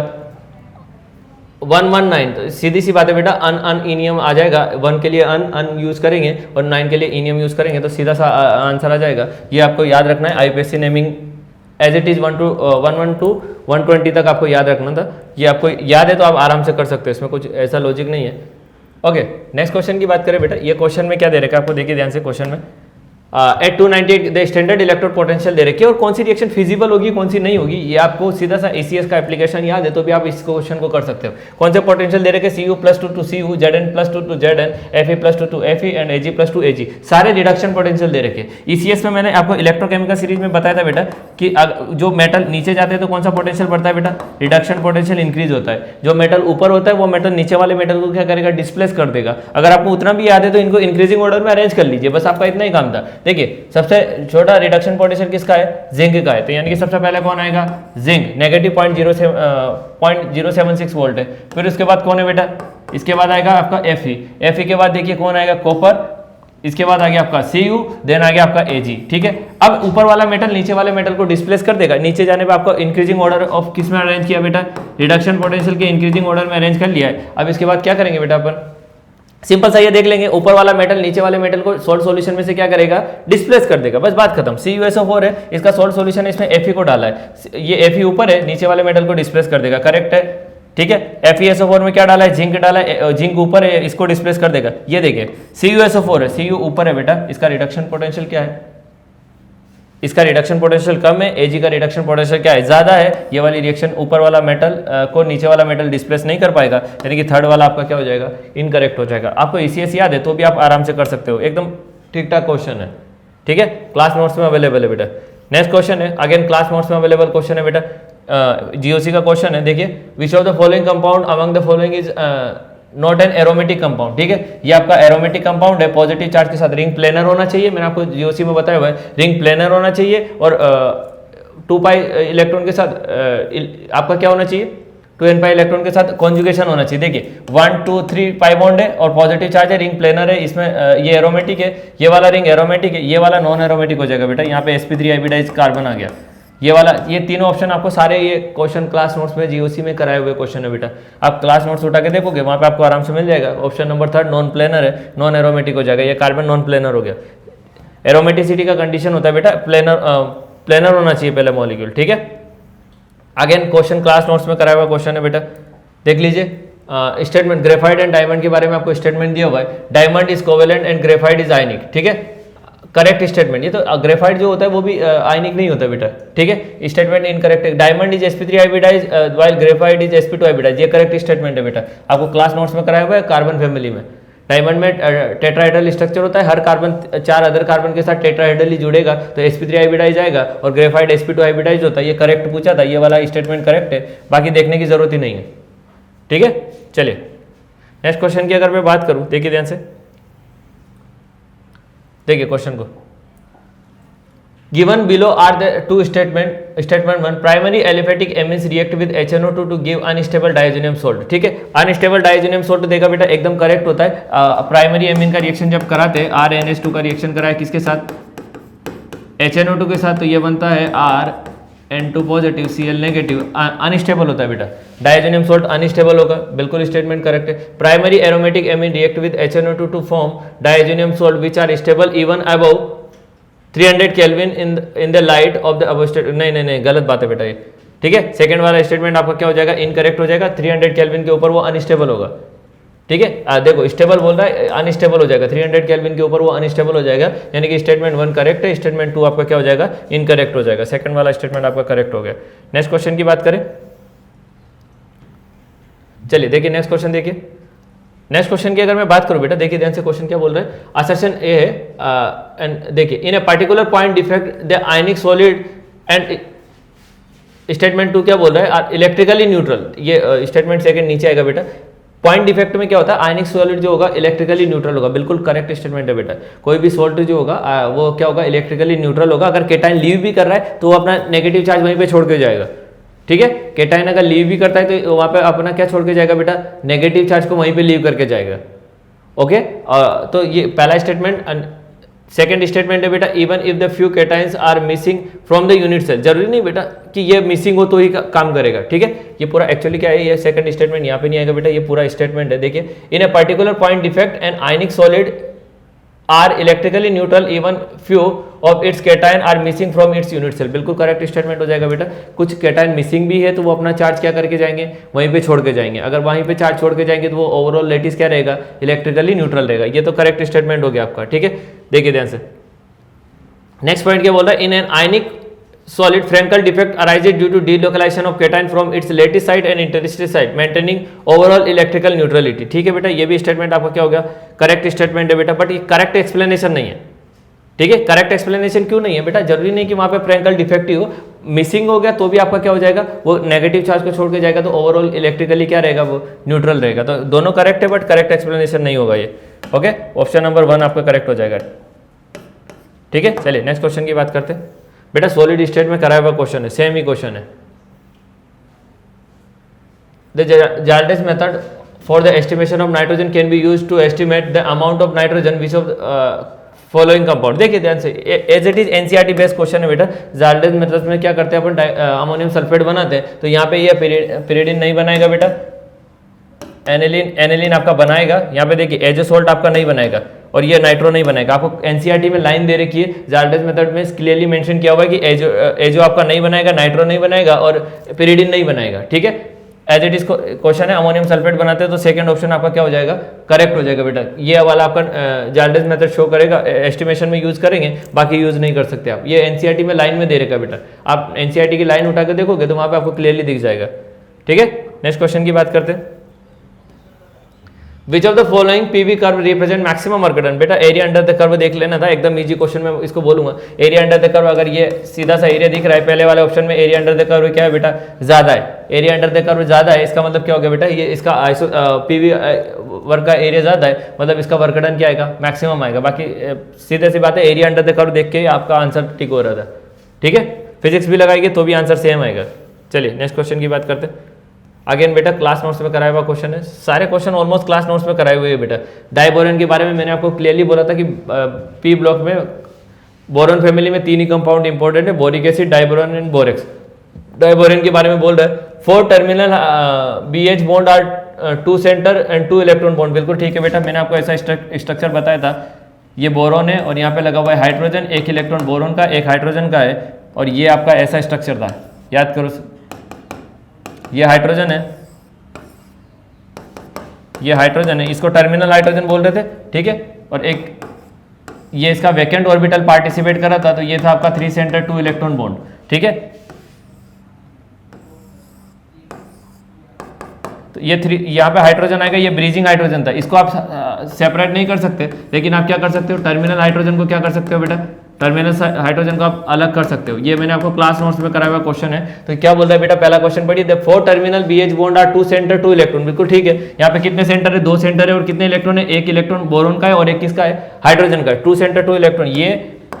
119, तो सीधी सी बात है बेटा, अन इनियम आ जाएगा। 1 के लिए अन यूज करेंगे और 9 के लिए इनियम यूज करेंगे, तो सीधा सा आंसर आ जाएगा। ये आपको याद रखना है, IPSC naming as it is 1 to 120 तक आपको याद रखना था। ये आपको याद है तो आप आराम से कर सकते हो, इसमें कुछ ऐसा लॉजिक नहीं है। ओके नेक्स्ट क्वेश्चन की बात करें बेटा। ये क्वेश्चन में क्या दे रखा है आपको, देखिए ध्यान से। क्वेश्चन में at 298 the standard electrode potential दे रखी है, और कौन सी रिएक्शन फिजिबल होगी कौन सी नहीं होगी, ये आपको सीधा सा ACS का एप्लीकेशन याद है तो भी आप इस क्वेश्चन को कर सकते हो। कौन से पोटेंशियल दे रखे, Cu+2 to Cu, Zn+2 to Zn, Fe+2 to Fe and Ag+2 Ag, सारे रिडक्शन पोटेंशियल दे रखे। ECS में मैंने आपको इलेक्ट्रोकेमिकल सीरीज में बताया था बेटा कि जो मेटल नीचे जाते हैं तो कौन सा पोटेंशियल बढ़ता है बेटा, रिडक्शन पोटेंशियल इंक्रीज होता है। जो मेटल ऊपर होता है वो मेटल नीचे वाले मेटल को क्या करेगा, डिस्प्लेस कर देगा। अगर आपको उतना भी याद है तो इनको इंक्रीजिंग ऑर्डर में अरेंज कर लीजिए, बस आपका इतना ही काम था। देखिए सबसे छोटा रिडक्शन पोटेंशियल किसका है, जिंक का है, तो यानी कि सबसे पहले कौन आएगा, जिंक, नेगेटिव 0.076 वोल्ट है। फिर उसके बाद कौन है बेटा, इसके बाद आएगा आपका Fe के बाद देखिए कौन आएगा, कॉपर, इसके बाद आ गया आपका Cu, देन आ गया आपका Ag, ठीक है। अब ऊपर वाला मेटल नीचे वाले मेटल को डिस्प्लेस कर देगा, नीचे जाने पे आपको इंक्रीजिंग ऑर्डर ऑफ किस में अरेंज किया बेटा, रिडक्शन पोटेंशियल के इंक्रीजिंग ऑर्डर में अरेंज कर लिया है। अब इसके बाद क्या करेंगे बेटा, अपन सिंपल सा ये देख लेंगे, ऊपर वाला मेटल नीचे वाले मेटल को सॉल्ट सॉल्यूशन में से क्या करेगा, डिस्प्लेस कर देगा, बस बात खत्म। CuSO4 है, इसका सॉल्ट सॉल्यूशन है, इसमें Fe को डाला है, ये Fe ऊपर है, नीचे वाले मेटल को डिस्प्लेस कर देगा, करेक्ट है। ठीक है। FeSO4 में क्या डाला है, जिंक डाला है, जिंक ऊपर है, इसको डिस्प्लेस कर देगा। ये देखिए CuSO4 है, Cu ऊपर है बेटा, इसका रिडक्शन पोटेंशियल क्या है, इसका रिडक्शन पोटेंशियल कम है, Ag का रिडक्शन पोटेंशियल क्या है, ज़्यादा है। ये वाली रिएक्शन ऊपर वाला मेटल को नीचे वाला मेटल डिस्प्लेस नहीं कर पाएगा, यानी कि थर्ड वाला आपका क्या हो जाएगा, इनकरेक्ट हो जाएगा। आपको ECS याद है तो भी आप आराम से कर सकते हो, एकदम ठीक ठाक क्वेश्चन है, ठीक है। क्लास नोट्स में अवेलेबल है बेटा। नेक्स्ट क्वेश्चन है, अगेन क्लास नोट्स में अवेलेबल क्वेश्चन है बेटा, GOC का क्वेश्चन है। देखिए which of the following compound among the following is not an aromatic compound, ठीक है। ये आपका एरोमेटिक कंपाउंड है, पॉजिटिव चार्ज के साथ रिंग प्लेनर होना चाहिए, मैंने आपको GOC में बताया हुआ है, रिंग प्लेनर होना चाहिए, और 2 पाई इलेक्ट्रॉन के साथ आपका क्या होना चाहिए, 2n पाई इलेक्ट्रॉन के साथ कॉन्जुगेशन होना चाहिए। देखिए 1 2 3 पाई बॉन्ड है और पॉजिटिव चार्ज है, रिंग प्लेनर है, इसमें ये एरोमेटिक है, ये वाला रिंग एरोमेटिक है, ये वाला नॉन एरोमेटिक हो जाएगा बेटा। यहाँ पे sp3 हाइब्रिडाइज कार्बन आ गया, ये वाला, ये तीनों ऑप्शन आपको सारे ये क्वेश्चन क्लास नोट्स में GOC में कराए हुए क्वेश्चन है बेटा। आप क्लास नोट्स उठा के देखोगे वहाँ पे आपको आराम से मिल जाएगा। ऑप्शन नंबर 3 नॉन प्लेनर है, नॉन एरोमेटिक हो जाएगा, ये कार्बन नॉन प्लेनर हो गया। एरोमेटिसिटी का कंडीशन होता है बेटा प्लेनर होना चाहिए पहले मॉलिक्यूल, ठीक है। अगेन क्वेश्चन क्लास नोट्स में कराया हुआ क्वेश्चन है बेटा, देख लीजिए। स्टेटमेंट ग्रेफाइट एंड डायमंड के बारे में आपको स्टेटमेंट दिया हुआ है, diamond is covalent and graphite is आयनिक, ठीक है। करेक्ट स्टेटमेंट, ये तो ग्रेफाइट जो होता है वो भी आयनिक नहीं होता बेटा, ठीक है। स्टेटमेंट इनकरेक्ट है, diamond is sp3 hybridise while graphite is sp2 hybridise, ये करेक्ट स्टेटमेंट है बेटा। आपको क्लास नोट्स में कराया हुआ है कार्बन फैमिली में। डायमंड में टेट्राहेड्रल स्ट्रक्चर होता है, हर कार्बन 4 अदर कार्बन के साथ टेट्राहेड्रली जुड़ेगा तो sp3 हाइब्रिडाइज आएगा, और ग्रेफाइट sp2 हाइब्रिडाइज होता है। ये करेक्ट पूछा था, ये वाला स्टेटमेंट करेक्ट है, बाकी देखने की जरूरत ही नहीं है, ठीक है। चलिए नेक्स्ट क्वेश्चन की अगर मैं बात करूं, देखिए ध्यान से, देखिए क्वेश्चन को। Given below are the two statement 1 primary aliphatic amines react with HNO2 to give unstable diazonium salt, ठीक है। अनस्टेबल डाइजोनियम सोल्ट देखा बेटा, एकदम करेक्ट होता है। प्राइमरी एमिन का रिएक्शन जब कराते हैं, RNH2 का रिएक्शन कराया किसके साथ, HNO2 के साथ, तो ये बनता है RN2 positive Cl negative, unstable होता है बेटा। डाइजोनियम सोल्ट अनस्टेबल होगा, बिल्कुल स्टेटमेंट करेक्ट है। Primary aromatic amine react with HNO2 to form diazonium salt which are stable even above 300 kelvin in the light of the above state, नहीं गलत बात है बेटा ये, ठीक है। सेकंड वाला स्टेटमेंट आपका क्या हो जाएगा, इनकरेक्ट हो जाएगा। 300 केल्विन के ऊपर वो अनस्टेबल होगा, ठीक है। देखो स्टेबल बोल रहा है, अनस्टेबल हो जाएगा, 300 केल्विन के ऊपर वो अनस्टेबल हो जाएगा, यानी कि स्टेटमेंट 1 करेक्ट है, स्टेटमेंट 2 आपका क्या हो जाएगा, इनकरेक्ट हो जाएगा। सेकंड वाला स्टेटमेंट आपका करेक्ट हो गया। नेक्स्ट क्वेश्चन की बात करें, चलिए देखिए नेक्स्ट क्वेश्चन देखिए। नेक्स्ट क्वेश्चन की अगर मैं बात करूं बेटा, देखिए ध्यान से क्वेश्चन क्या बोल रहे हैं। असर्शन ए है, एंड देखिए in a particular point defect the ionic solid and statement 2 क्या बोल रहा है, इलेक्ट्रिकली न्यूट्रल। ये स्टेटमेंट सेकंड नीचे आएगा बेटा। पॉइंट डिफेक्ट में क्या होता है, आयनिक सॉलिड जो होगा इलेक्ट्रिकली न्यूट्रल होगा, बिल्कुल करेक्ट स्टेटमेंट है बेटा। कोई भी सॉल्ट जो होगा वो क्या होगा, इलेक्ट्रिकली न्यूट्रल होगा। अगर केटाइन लीव भी कर रहा है तो वो अपना नेगेटिव चार्ज वहीं पे छोड़ के जाएगा, ठीक है। केटाइन अगर लीव भी करता है तो वहाँ पे अपना क्या छोड़ के जाएगा बेटा, नेगेटिव चार्ज को वहीं पे लीव करके जाएगा, ओके। तो ये पहला स्टेटमेंट। सेकंड स्टेटमेंट है बेटा, even if the few cations are missing from the unit cell, जरूरी नहीं बेटा कि ये मिसिंग हो तो ही काम करेगा, ठीक है। ये पूरा एक्चुअली क्या है, ये सेकंड स्टेटमेंट यहाँ पे नहीं आएगा बेटा, ये पूरा स्टेटमेंट है। देखिए in a particular point defect and ionic solid are electrically neutral even few of its cation are missing from its unit cell, बिल्कुल करेक्ट स्टेटमेंट हो जाएगा बेटा। कुछ केटाइन मिसिंग भी है तो वो अपना चार्ज क्या करके जाएंगे, वहीं पे छोड़ के जाएंगे। अगर वहीं पे चार्ज छोड़ के जाएंगे तो वो ओवरऑल लेटिस क्या रहेगा, इलेक्ट्रिकली न्यूट्रल रहेगा। ये तो करेक्ट स्टेटमेंट हो गया आपका, ठीक है। देखिए ध्यान से नेक्स्ट पॉइंट क्या बोल रहा है, in an ionic solid Frankel defect arises due to delocalization of cation from its lattice site and interstice site maintaining overall electrical neutrality, ठीक है बेटा। ये भी स्टेटमेंट आपका क्या हो गया, करेक्ट स्टेटमेंट है बेटा, बट ये करेक्ट एक्सप्लेनेशन नहीं है, ठीक है। करेक्ट एक्सप्लेनेशन क्यों नहीं है बेटा, जरूरी नहीं कि वहाँ पे फ्रैंकल डिफेक्ट ही हो, मिसिंग हो गया तो भी आपका क्या हो जाएगा, वो नेगेटिव चार्ज को छोड़ के जाएगा तो ओवरऑल इलेक्ट्रिकली क्या रहेगा, वो न्यूट्रल रहेगा। तो दोनों करेक्ट है बट करेक्ट एक्सप्लेनेशन नहीं होगा ये, ओके। ऑप्शन नंबर 1 आपका करेक्ट हो जाएगा, ठीक है। चलिए नेक्स्ट क्वेश्चन की बात करते हैं बेटा। सॉलिड स्टेट में कराया हुआ क्वेश्चन है, सेम ही क्वेश्चन है। The Kjeldahl method for the estimation of nitrogen can be used to estimate the amount of nitrogen which of following compound. देखिए ध्यान से, as it is NCERT based question है बेटा। जार्डेस मेथड में क्या करते हैं अपन, अमोनियम सल्फेट बनाते हैं, तो यहाँ पे ये पिरिडिन नहीं बनाएगा बेटा, एनिलीन आपका बनाएगा। यहाँ पे देखिए एजो सोल्ट आपका नहीं बनाएगा और ये नाइट्रो नहीं बनाएगा। आपको एनसीईआरटी में लाइन दे रखी है, जार्डेस मेथड में क्लियरली मेंशन किया हुआ है कि एजो आपका नहीं बनाएगा, नाइट्रो नहीं बनाएगा और पिरिडिन नहीं बनाएगा, ठीक है। एज इट इज क्वेश्चन है, अमोनियम सल्फेट बनाते हैं, तो सेकंड ऑप्शन आपका क्या हो जाएगा, करेक्ट हो जाएगा बेटा। ये वाला आपका जाल्डेस मेथड शो करेगा, एस्टिमेशन में यूज करेंगे, बाकी यूज नहीं कर सकते आप। ये एनसीईआरटी में लाइन में दे रखा बेटा, आप एनसीईआरटी की लाइन उठा के देखोगे तो वहां पे आपको क्लियरली दिख जाएगा। ठीक है, नेक्स्ट क्वेश्चन की बात करते हैं। विच of the following PV curve represent maximum work done. बेटा एरिया अंडर द कर्व देख लेना था, एकदम इजी क्वेश्चन में इसको बोलूंगा। एरिया अंडर द कर्व, अगर ये सीधा सा एरिया दिख रहा है, पहले वाले ऑप्शन में एरिया अंडर द कर्व क्या है बेटा, ज्यादा है। एरिया अंडर द कर्व ज्यादा है, इसका मतलब क्या हो गया बेटा, ये इसका पीवी वर्क का एरिया ज्यादा है, मतलब इसका वर्क डन क्या आएगा, मैक्सिमम आएगा। बाकी सीधे सी बात है, एरिया अंडर द कर्व देख के आपका आंसर टिक हो रहा था। ठीक है, फिजिक्स भी लगाएंगे तो भी आंसर सेम आएगा। चलिए नेक्स्ट क्वेश्चन की बात करते हैं। अगेन बेटा क्लास नोट्स में कराया हुआ क्वेश्चन है, सारे क्वेश्चन ऑलमोस्ट क्लास नोट्स में कराए हुए हैं बेटा। डाइबोरन के बारे में मैंने आपको क्लियरली बोला था कि पी ब्लॉक में बोरॉन फैमिली में 3 ही कंपाउंड इंपॉर्टेंट है, boric acid, diborane and borax. Diborane के बारे में बोल रहा है 4 terminal BH bond are 2 centre and 2 electron bond. बिल्कुल ठीक है बेटा, मैंने आपको ऐसा स्ट्रक्चर बताया था। ये बोरॉन है और यहाँ पे लगा हुआ है हाइड्रोजन, एक इलेक्ट्रॉन बोरॉन का, एक हाइड्रोजन का है, और ये आपका ऐसा स्ट्रक्चर था, याद करो। ये हाइड्रोजन है, ये हाइड्रोजन है, इसको टर्मिनल हाइड्रोजन बोल रहे थे। ठीक है, और एक ये इसका वैकेंट ऑर्बिटल पार्टिसिपेट करा था, तो ये था आपका 3 सेंटर 2 इलेक्ट्रॉन बॉन्ड। ठीक है, तो ये 3 यहाँ पे हाइड्रोजन आएगा, ये ब्रीजिंग हाइड्रोजन था, इसको आप सेपरेट नहीं कर सकते, लेकिन आप क्या कर सकते हो, टर्मिनल हाइड्रोजन को क्या कर सकते हो बेटा, टर्मिनल हाइड्रोजन को आप अलग कर सकते हो। ये मैंने आपको क्लास नोट्स में कराया हुआ क्वेश्चन है। तो क्या बोलता है बेटा, पहला क्वेश्चन पढ़िए, the 4 terminal BH bond are 2 centre 2 electron. बिल्कुल ठीक है, यहाँ पे कितने सेंटर है, 2 सेंटर है, और कितने इलेक्ट्रॉन है, एक इलेक्ट्रॉन बोरॉन का है और एक किसका है, हाइड्रोजन का है। 2 सेंटर 2 इलेक्ट्रॉन,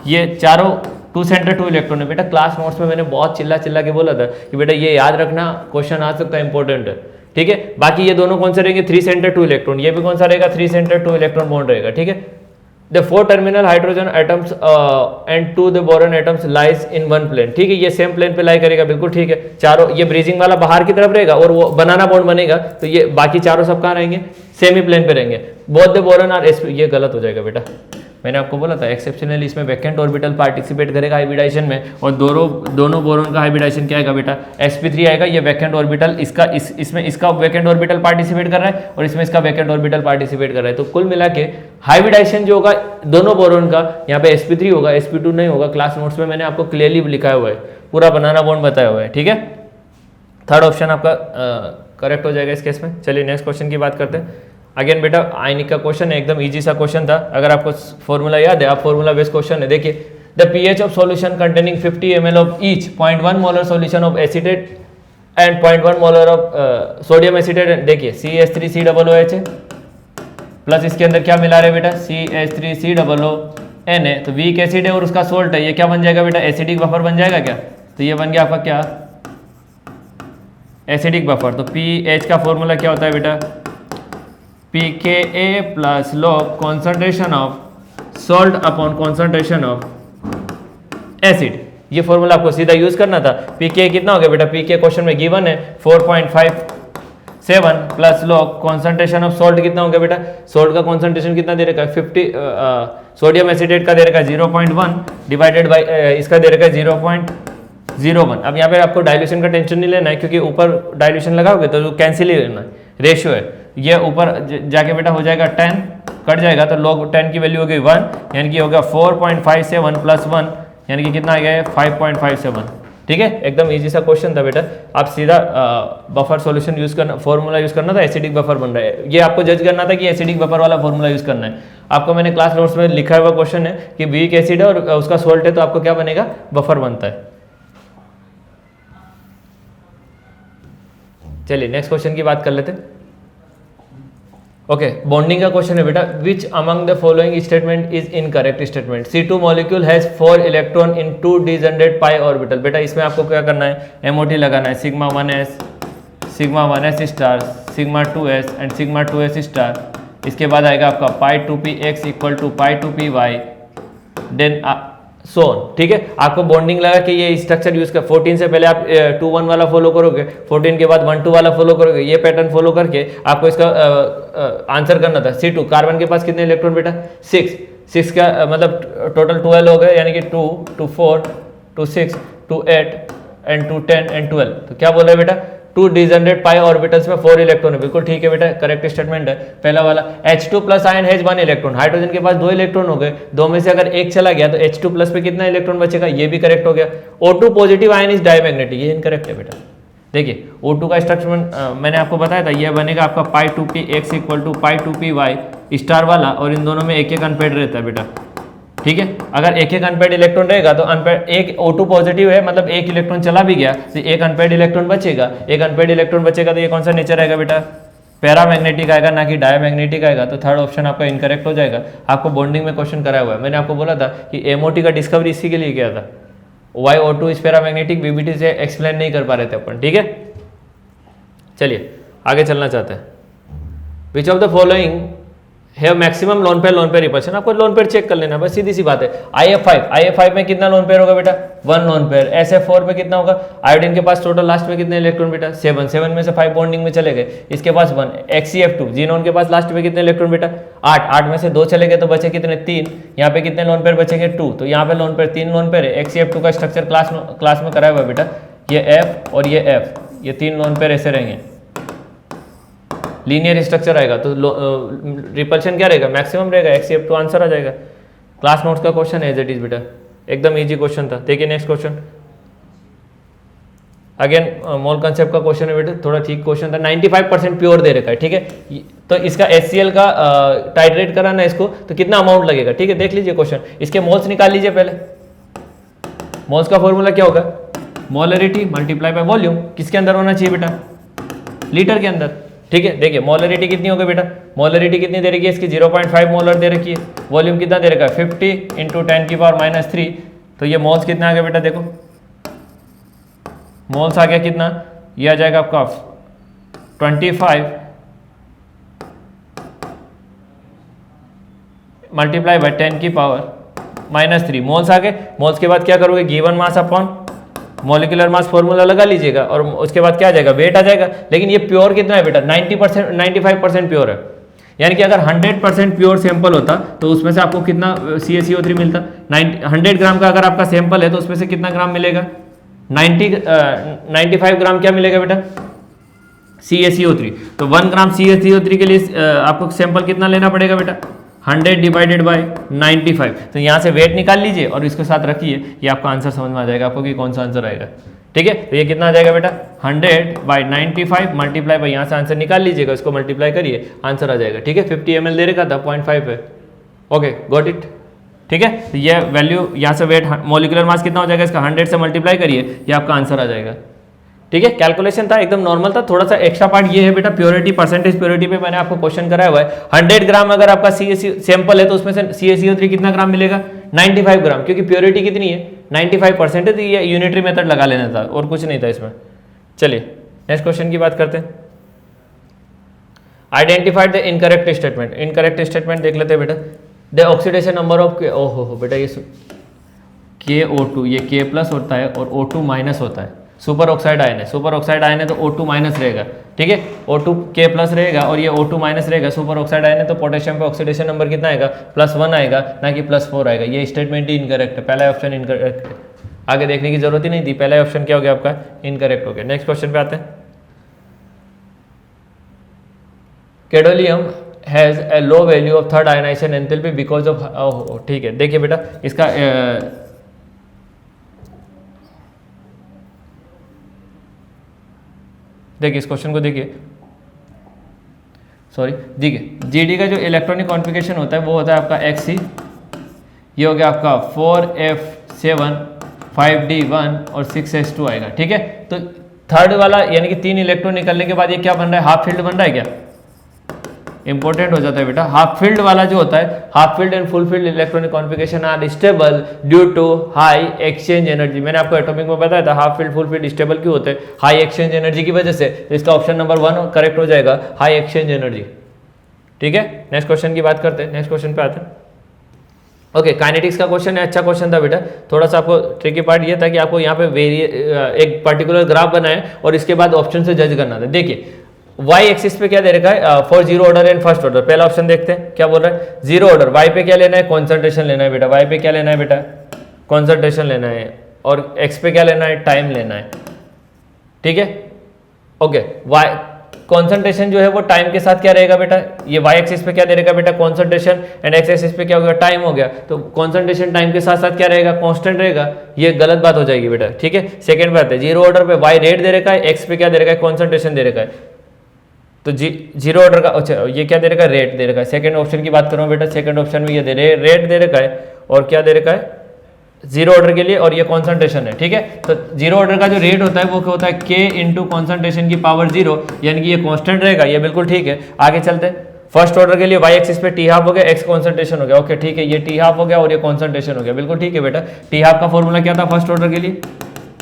ये चारों 2 सेंटर 2 इलेक्ट्रॉन है बेटा। क्लास नोट्स में मैंने बहुत चिल्ला के बोला था कि बेटा ये याद रखना, क्वेश्चन आ सकता है, इंपॉर्टेंट है। ठीक है, बाकी ये दोनों कौन से रहेंगे, 3 सेंटर 2 इलेक्ट्रॉन, ये भी कौन सा रहेगा, 3 सेंटर 2 इलेक्ट्रॉन बॉन्ड रहेगा। ठीक है, the 4 terminal hydrogen atoms and 2 the boron atoms lies in 1 plane. ठीक है, ये सेम प्लेन पे लाई करेगा, बिल्कुल ठीक है। चारों, ये ब्रीजिंग वाला बाहर की तरफ रहेगा और वो बनाना बॉन्ड बनेगा, तो ये बाकी चारों सब कहाँ रहेंगे, सेम ही प्लेन पे रहेंगे। Both the boron are sp, ये गलत हो जाएगा बेटा, मैंने आपको बोला था एक्सेप्शनली इसमें वैकेंट ऑर्बिटल पार्टिसिपेट करेगा हाइब्रिडाइजेशन में, और दोनों बोरॉन का हाइब्रिडाइजेशन क्या आएगा बेटा, sp3 आएगा। ये वैकेंट ऑर्बिटल इसका इसमें इसका वैकेंट ऑर्बिटल पार्टिसिपेट कर रहा है और इसमें इसका वैकेंट ऑर्बिटल पार्टिसिपेट कर रहा है। तो कुल मिला के हाइब्रिडाइजेशन जो होगा दोनों बोरॉन का, यहाँ पे sp3 होगा, sp2 नहीं होगा। क्लास नोट्स में मैंने आपको क्लियरली लिखा हुआ है, पूरा बनाना बॉन्ड बताया हुआ है। ठीक है, थर्ड ऑप्शन आपका करेक्ट हो जाएगा इस केस में। चलिए नेक्स्ट क्वेश्चन की बात करते हैं। अगेन बेटा आयनिक का क्वेश्चन है, एकदम इजी सा क्वेश्चन था, अगर आपको फॉर्मूला याद है, आप फॉर्मूला बेस्ड क्वेश्चन है। देखिए, the pH of solution containing 50 ml of each 0.1 molar solution of acetate and 0.1 molar of sodium acetate. देखिए CH3COOH है, प्लस इसके अंदर क्या मिला रहे बेटा, CH3COON है, तो वीक एसिड है और उसका सोल्ट है, ये क्या बन जाएगा बेटा, एसिडिक बफर बन जाएगा क्या। तो ये बन गया आपका क्या, एसिडिक बफर। तो pH का फॉर्मूला क्या होता है बेटा, pKa plus log concentration of salt upon concentration of acid. ये फॉर्मूला आपको सीधा यूज करना था। pKa कितना हो गया बेटा, pKa क्वेश्चन में गिवन है 4.57 plus log concentration of salt कितना हो गया बेटा, सॉल्ट का कॉन्सेंट्रेशन कितना दे रखा है 50, सोडियम एसिटेट का दे रखा है 0.1 डिवाइडेड बाई इसका दे रखा है 0.01। अब यहाँ पे आपको डाइल्यूशन का टेंशन नहीं लेना है, क्योंकि ऊपर डाइल्यूशन लगाओगे तो कैंसिल ही लेना है, रेशियो है। ये ऊपर जाके बेटा हो जाएगा 10, कट जाएगा तो log 10 की वैल्यू हो गई 1, यानी कि होगा 4.57 प्लस 1, यानी कि कितना आ गया है 5.57। ठीक है, एकदम इजी सा क्वेश्चन था बेटा। आप सीधा बफर सॉल्यूशन यूज करना, फॉर्मूला यूज करना था, एसिडिक बफर बन रहा है। ये आपको जज करना था कि एसिडिक बफर वाला फॉर्मूला यूज करना है। आपको मैंने क्लास नोट्स में लिखा हुआ क्वेश्चन है कि वीक एसिड है और उसका सोल्ट है, तो आपको क्या बनेगा, बफर बनता है। चलिए नेक्स्ट क्वेश्चन की बात कर लेते हैं। ओके, बॉन्डिंग का क्वेश्चन है बेटा, which among the following statement is incorrect statement. C2 molecule has 4 electron in 2 degenerate pi orbital. बेटा इसमें आपको क्या करना है, MOT लगाना है, sigma 1s star, sigma 2s and sigma 2s star. इसके बाद आएगा आपका pi 2px equal to pi 2py then so on. ठीक है, आपको बॉन्डिंग लगा कि ये स्ट्रक्चर यूज कर, 14 से पहले आप 2-1 वाला फॉलो करोगे, 14 के बाद 1-2 वाला फॉलो करोगे, ये पैटर्न फॉलो करके आपको इसका आंसर करना था। C2 कार्बन के पास कितने इलेक्ट्रॉन बेटा, 6 का मतलब टोटल 12 हो गए, यानी कि 2, 2, 4, 2, 6, 2, 8 एंड 2, 10 एंड 12। तो क्या बोला है बेटा, टू डिसजेनरेट पाई ऑर्बिटल्स में 4 इलेक्ट्रॉन है। बिल्कुल ठीक है बेटा, करेक्ट स्टेटमेंट है पहला वाला। H2 plus ion has 1 electron, hydrogen के पास 2 इलेक्ट्रॉन हो गए, दो में से अगर एक चला गया तो H2 प्लस पे कितना इलेक्ट्रॉन बचेगा, ये भी करेक्ट हो गया। O2 positive ion is diamagnetic, ये इनकरेक्ट है बेटा। देखिए O2 का स्ट्रक्चर मैंने आपको बताया था, ये बनेगा आपका pi 2p x equal to pi 2p y star वाला, और इन दोनों में एक एक अनपेड रहता है बेटा। ठीक है, अगर एक एक अनपेड इलेक्ट्रॉन रहेगा तो अनपेड एक O2 पॉजिटिव है, मतलब एक इलेक्ट्रॉन चला भी गया तो एक अनपेड इलेक्ट्रॉन बचेगा, एक अनपेड इलेक्ट्रॉन बचेगा तो ये कौन सा नेचर आएगा बेटा, पैरामैग्नेटिक आएगा ना कि डायमैग्नेटिक आएगा। तो थर्ड ऑप्शन आपका इनकरेक्ट हो जाएगा। आपको बॉन्डिंग में क्वेश्चन कराया हुआ है, मैंने आपको बोला था कि MOT का डिस्कवरी इसी के लिए किया था। वाई O2 इस पैरामैग्नेटिक VBT से एक्सप्लेन नहीं कर पा रहे थे अपन। ठीक है, चलिए आगे चलना चाहते हैं। विच ऑफ द फॉलोइंग है मैक्सिमम लोन पेयर रिपल्शन, आपको लोन पेयर चेक कर लेना, बस सीधी सी बात है। IF5 में कितना लोन पेयर होगा बेटा, 1 लोन पेयर। SF4 में कितना होगा, आयोडीन के पास टोटल लास्ट में कितने इलेक्ट्रॉन बेटा, 7 में से 5 बॉन्डिंग में चले गए, इसके पास 1। XCF2 जीनोन के पास लास्ट में कितने इलेक्ट्रॉन बेटा, 8 में से 2 चले गए तो बचे कितने, 3। यहाँ पे कितने लोन पेयर बचेंगे, 2। तो यहाँ पे लोन पेयर 3 लोन पेयर है। XCF2 का स्ट्रक्चर क्लास में कराया हुआ है बेटा, ये F और ये F, ये 3 लोन पेयर ऐसे रहेंगे, लीनियर स्ट्रक्चर आएगा। तो रिपल्शन क्या रहेगा, मैक्सिमम रहेगा। XCF2 आंसर आ जाएगा। क्लास नोट्स का क्वेश्चन है एज इट इज बेटा, एकदम इजी क्वेश्चन था। देखिए नेक्स्ट क्वेश्चन, अगेन मोल कंसेप्ट का क्वेश्चन है बेटा, थोड़ा ठीक क्वेश्चन था। 95% प्योर दे रखा है, ठीक है। तो इसका HCl का टाइट्रेट कराना है इसको, तो कितना अमाउंट लगेगा, ठीक है। देख लीजिए क्वेश्चन, इसके मोल्स निकाल लीजिए पहले। मोल्स का फॉर्मूला क्या होगा, मोलरिटी मल्टीप्लाई बाय वॉल्यूम। किसके अंदर होना चाहिए बेटा, लीटर के अंदर। ठीक है, देखिए मोलरिटी कितनी होगी बेटा, मोलरिटी कितनी दे रखी है इसकी, 0.5 मोलर दे रखी है। वॉल्यूम कितना दे रखा है, 50 × 10⁻³ तो ये मोल्स कितना आ गया बेटा, देखो मोल्स आ गया कितना, ये आ जाएगा आपका 25 मल्टीप्लाई बाय 10⁻³ मोल्स आ गए। मोल्स के बाद क्या करोगे, given mass upon molecular mass formula लगा लीजिएगा, और उसके बाद क्या आ जाएगा, वेट आ जाएगा। लेकिन ये प्योर कितना है बेटा, 95% प्योर है। यानी कि अगर 100% प्योर सैंपल होता तो उसमें से आपको कितना CaCO3 मिलता, 100 ग्राम का अगर आपका सैंपल है तो उसमें से कितना ग्राम मिलेगा, 95 ग्राम क्या मिलेगा बेटा, CaCO3। तो 1 ग्राम CaCO3 के लिए आपको सैंपल कितना लेना पड़ेगा बेटा, 100 डिवाइडेड बाय 95। तो यहाँ से वेट निकाल लीजिए और इसके साथ रखिए, ये आपका आंसर समझ में आ जाएगा आपको कि कौन सा आंसर आएगा। ठीक है, तो ये कितना आ जाएगा बेटा, 100/95 मल्टीप्लाई बाई, यहाँ से आंसर निकाल लीजिएगा, इसको मल्टीप्लाई करिए, आंसर आ जाएगा। ठीक है, 50 ml दे रखा था, 0.5 है। Okay, got it. ठीक है, तो ये वैल्यू यहाँ से वेट, मॉलिक्यूलर मास कितना हो जाएगा इसका, 100 से मल्टीप्लाई करिए, ये आपका आंसर आ जाएगा। ठीक है, कैलकुलेशन था एकदम नॉर्मल था। थोड़ा सा एक्स्ट्रा पार्ट ये है बेटा, प्योरिटी, परसेंटेज प्योरिटी पे मैंने आपको क्वेश्चन कराया हुआ है। 100 ग्राम अगर आपका सैंपल है तो उसमें से CaCO3 कितना ग्राम मिलेगा, 95 ग्राम, क्योंकि प्योरिटी कितनी है, 95% है। तो ये यूनिटरी मेथड लगा लेना था और कुछ नहीं था इसमें। चलिए नेक्स्ट क्वेश्चन की बात करते हैं। Identified the incorrect statement. Incorrect statement देख लेते हैं बेटा। द ऑक्सीडेशन नंबर ऑफ, ओहो बेटा ये KO2, ये K+ होता है और O2- होता है। सुपर ऑक्साइड आयन है, सुपर ऑक्साइड आयन है तो O2- रहेगा। ठीक है, O2 K+ रहेगा और ये O2- रहेगा। सुपर ऑक्साइड आयन है तो पोटेशियम पे ऑक्सीडेशन नंबर कितना आएगा, +1 आएगा, ना कि +4 आएगा। ये स्टेटमेंट ही इनकरेक्ट है, पहला ऑप्शन इनकरेक्ट है। आगे देखने की जरूरत ही नहीं थी, पहला ऑप्शन क्या हो गया आपका, इनकरेक्ट हो गया। नेक्स्ट क्वेश्चन पे आते हैं। Cadmium has a low value of third ionisation enthalpy because of, ठीक है। देखिए बेटा इसका देखिए इस क्वेश्चन को देखिए, सॉरी देखिए, GD का जो इलेक्ट्रॉनिक कॉन्फ़िगरेशन होता है वो होता है आपका XC, ये हो गया आपका 4F7 5D1 और 6S2 आएगा। ठीक है, तो थर्ड वाला यानी कि 3 इलेक्ट्रॉन निकलने के बाद ये क्या बन रहा है, हाफ फील्ड बन रहा है क्या, इंपॉर्टेंट हो जाता है बेटा। हाफ फील्ड वाला जो होता है, half filled and full filled electronic configuration are stable due to high exchange energy. मैंने आपको एटॉमिक में बताया था half filled full filled stable क्यों होते हैं, हाई एक्सचेंज एनर्जी की वजह से। तो इसका ऑप्शन नंबर 1 करेक्ट हो जाएगा, हाई एक्सचेंज एनर्जी। ठीक है, नेक्स्ट क्वेश्चन की बात करते हैं। नेक्स्ट क्वेश्चन पे आते हैं। ओके, काइनेटिक्स का क्वेश्चन है, अच्छा क्वेश्चन था बेटा। थोड़ा सा आपको ट्रिकी पार्ट ये था कि आपको यहाँ पे एक पर्टिकुलर ग्राफ बनाए और इसके बाद ऑप्शन से जज करना था। देखिए वाई एक्सिस पे क्या दे रखा है, for zero order and first order. पहला ऑप्शन देखते हैं क्या बोल रहा है, जीरो ऑर्डर। वाई पे क्या लेना है, कॉन्सेंट्रेशन लेना है बेटा। वाई पे क्या लेना है बेटा, कॉन्सेंट्रेशन लेना है। और एक्स पे क्या लेना है, टाइम लेना है। ठीक है, ओके वाई कॉन्सेंट्रेशन जो है वो टाइम के साथ क्या रहेगा बेटा, ये वाई एक्सिस पे क्या दे रहेगा बेटा कॉन्सेंट्रेशन, एंड एक्स एक्सिस पे क्या हो गया टाइम हो गया, तो कॉन्सेंट्रेशन टाइम के साथ साथ क्या रहेगा कांस्टेंट रहेगा, ये गलत बात हो जाएगी बेटा। ठीक है, सेकंड बात है जीरो ऑर्डर पे वाई रेट दे रखा है, एक्स पे क्या दे रखा है कॉन्सेंट्रेशन दे रखा है, तो जीरो ऑर्डर का अच्छा ये क्या दे रखा है रेट दे रखा है। सेकंड ऑप्शन की बात करूँ बेटा, सेकंड ऑप्शन में ये रेट दे रखा है और क्या दे रखा है जीरो ऑर्डर के लिए, और ये कॉन्सेंट्रेशन है। ठीक है, तो जीरो ऑर्डर का जो रेट होता है वो क्या होता है के इंटू कॉन्सेंट्रेशन की पावर जीरो, यानी कि ये कांस्टेंट रहेगा, ये बिल्कुल ठीक है। आगे चलते हैं, फर्स्ट ऑर्डर के लिए वाई एक्सिस पे टी हाफ हो गया, एक्स कॉन्सेंट्रेशन हो गया, ओके ठीक है, ये टी हाफ हो गया और ये कॉन्सेंट्रेशन हो गया, बिल्कुल ठीक है बेटा। टी हाफ का फॉर्मूला क्या था फर्स्ट ऑर्डर के लिए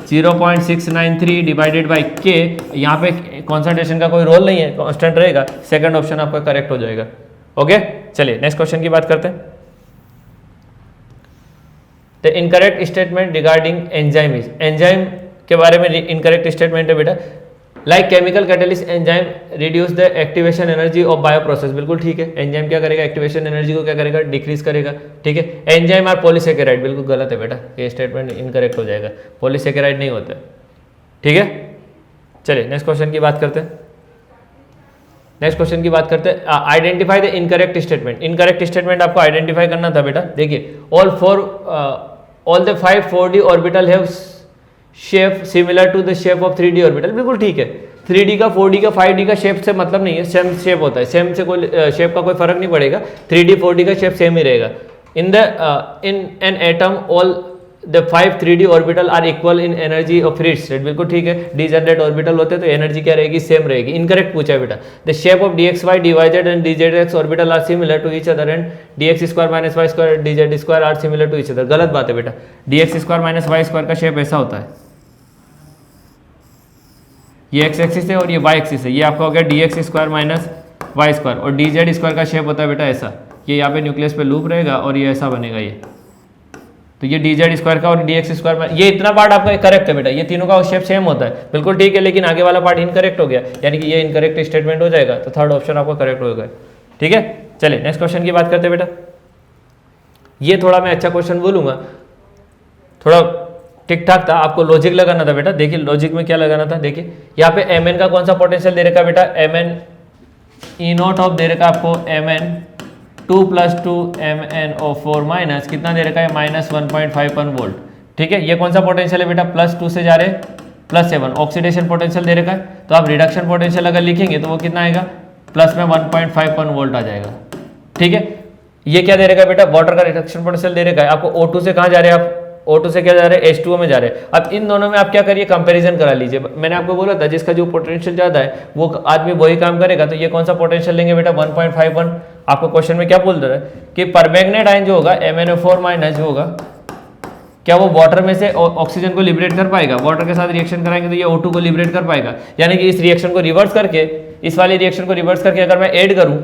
0.693 डिवाइडेड बाई के, यहाँ पे कॉन्सेंट्रेशन का कोई रोल नहीं है, कांस्टेंट रहेगा, सेकंड ऑप्शन आपका करेक्ट हो जाएगा। ओके चलिए नेक्स्ट क्वेश्चन की बात करते हैं। The incorrect statement regarding enzyme is, enzyme के बारे में इनकरेक्ट स्टेटमेंट है बेटा, like chemical catalyst enzyme reduce the activation energy of bio process, बिल्कुल ठीक है। एंजाइम क्या करेगा एक्टिवेशन एनर्जी को क्या करेगा डिक्रीज करेगा। ठीक है, एंजाइम आर पॉलीसेकेराइड, बिल्कुल गलत है बेटा, ये स्टेटमेंट इनकरेक्ट हो जाएगा, पॉलीसेकेराइड नहीं होता है। ठीक है, चलिए नेक्स्ट क्वेश्चन की बात करते हैं। नेक्स्ट क्वेश्चन की बात करते हैं, identify the incorrect statement. Incorrect statement आपको आइडेंटिफाई करना था बेटा। देखिए all the 5 4d orbital have shape similar to the shape of 3d orbital, बिल्कुल ठीक है। 3d का 4d का 5d का शेप से मतलब नहीं है, सेम शेप होता है, सेम से कोई शेप का कोई फर्क नहीं पड़ेगा, 3d 4d का शेप सेम ही रहेगा। In an atom all the 5 3d orbital are equal in energy of free state, बिल्कुल ठीक है। डिजनरेट ऑर्बिटल होते हैं तो एनर्जी क्या रहेगी सेम रहेगी। इनकरेक्ट पूछा है बेटा, the shape of dxy dyz and dzx orbital are similar to each other and dx square minus Y square dz square are similar to each other, गलत बात है बेटा। dx square minus Y square का शेप ऐसा होता है, ये एक्स एक्सिस है और ये वाई एक्सिस है, ये आपका हो गया dx square minus Y square, और dz स्क्वायर का शेप होता है बेटा ऐसा, ये यहाँ पे न्यूक्लियस पे लूप रहेगा और ये ऐसा बनेगा ये, तो ये dz स्क्वायर का और dx स्क्वायर में, ये इतना पार्ट आपका करेक्ट है बेटा, ये तीनों का शेप सेम होता है, बिल्कुल ठीक है, लेकिन आगे वाला पार्ट इनकरेक्ट हो गया, यानी कि ये इनकरेक्ट स्टेटमेंट हो जाएगा, तो थर्ड ऑप्शन आपका करेक्ट होगा। ठीक है, चलिए नेक्स्ट क्वेश्चन की बात करते हैं बेटा। ये थोड़ा मैं अच्छा क्वेश्चन बोलूंगा, थोड़ा ठीक ठाक था, आपको लॉजिक लगाना था बेटा। देखिए लॉजिक में क्या लगाना था, देखिए यहाँ पे mn का कौन सा पोटेंशियल दे रखा है बेटा, mn ई नॉट ऑफ दे रखा आपको mn 2 + 2 MnO4 माइनस कितना दे रखा है -1.51 वोल्ट। ठीक है, ये कौन सा पोटेंशियल है बेटा, +2 से जा रहे +7, ऑक्सीडेशन पोटेंशियल दे रखा है, तो आप रिडक्शन पोटेंशियल अगर लिखेंगे तो वो कितना आएगा प्लस में 1.51 वोल्ट आ जाएगा। ठीक है, ये क्या दे रखा है बेटा, वाटर का रिडक्शन पोटेंशियल दे रखा है आपको, O2 से कहाँ जा रहे हैं आप, O2 से क्या जा रहे हैं H2O में जा रहे हैं। अब इन दोनों में आप क्या करिए कंपैरिजन करा लीजिए, मैंने आपको बोला था जिसका जो पोटेंशियल ज्यादा है वो आदमी वही काम करेगा, तो ये कौन सा पोटेंशियल लेंगे बेटा 1.51। आपको क्वेश्चन में क्या बोल रहा है कि परमैंगनेट आयन जो होगा MnO4 माइनस जो होगा, क्या वो वाटर में से ऑक्सीजन को लिबरेट कर पाएगा, वाटर के साथ रिएक्शन कराएंगे तो ये O2 को लिबरेट कर पाएगा, यानी कि इस रिएक्शन को रिवर्स करके, इस वाली रिएक्शन को रिवर्स करके अगर मैं ऐड करूं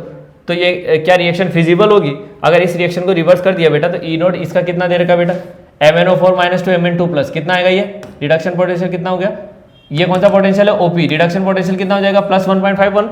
तो ये क्या रिएक्शन फिजिबल होगी। अगर इस रिएक्शन को रिवर्स कर दिया बेटा तो ई नोट इसका कितना दे रखा बेटा MnO4 minus two Mn2 plus कितना आएगा, ये रिडक्शन पोटेंशियल कितना हो गया, ये कौन सा पोटेंशियल है OP, रिडक्शन पोटेंशियल कितना हो जाएगा +1.51,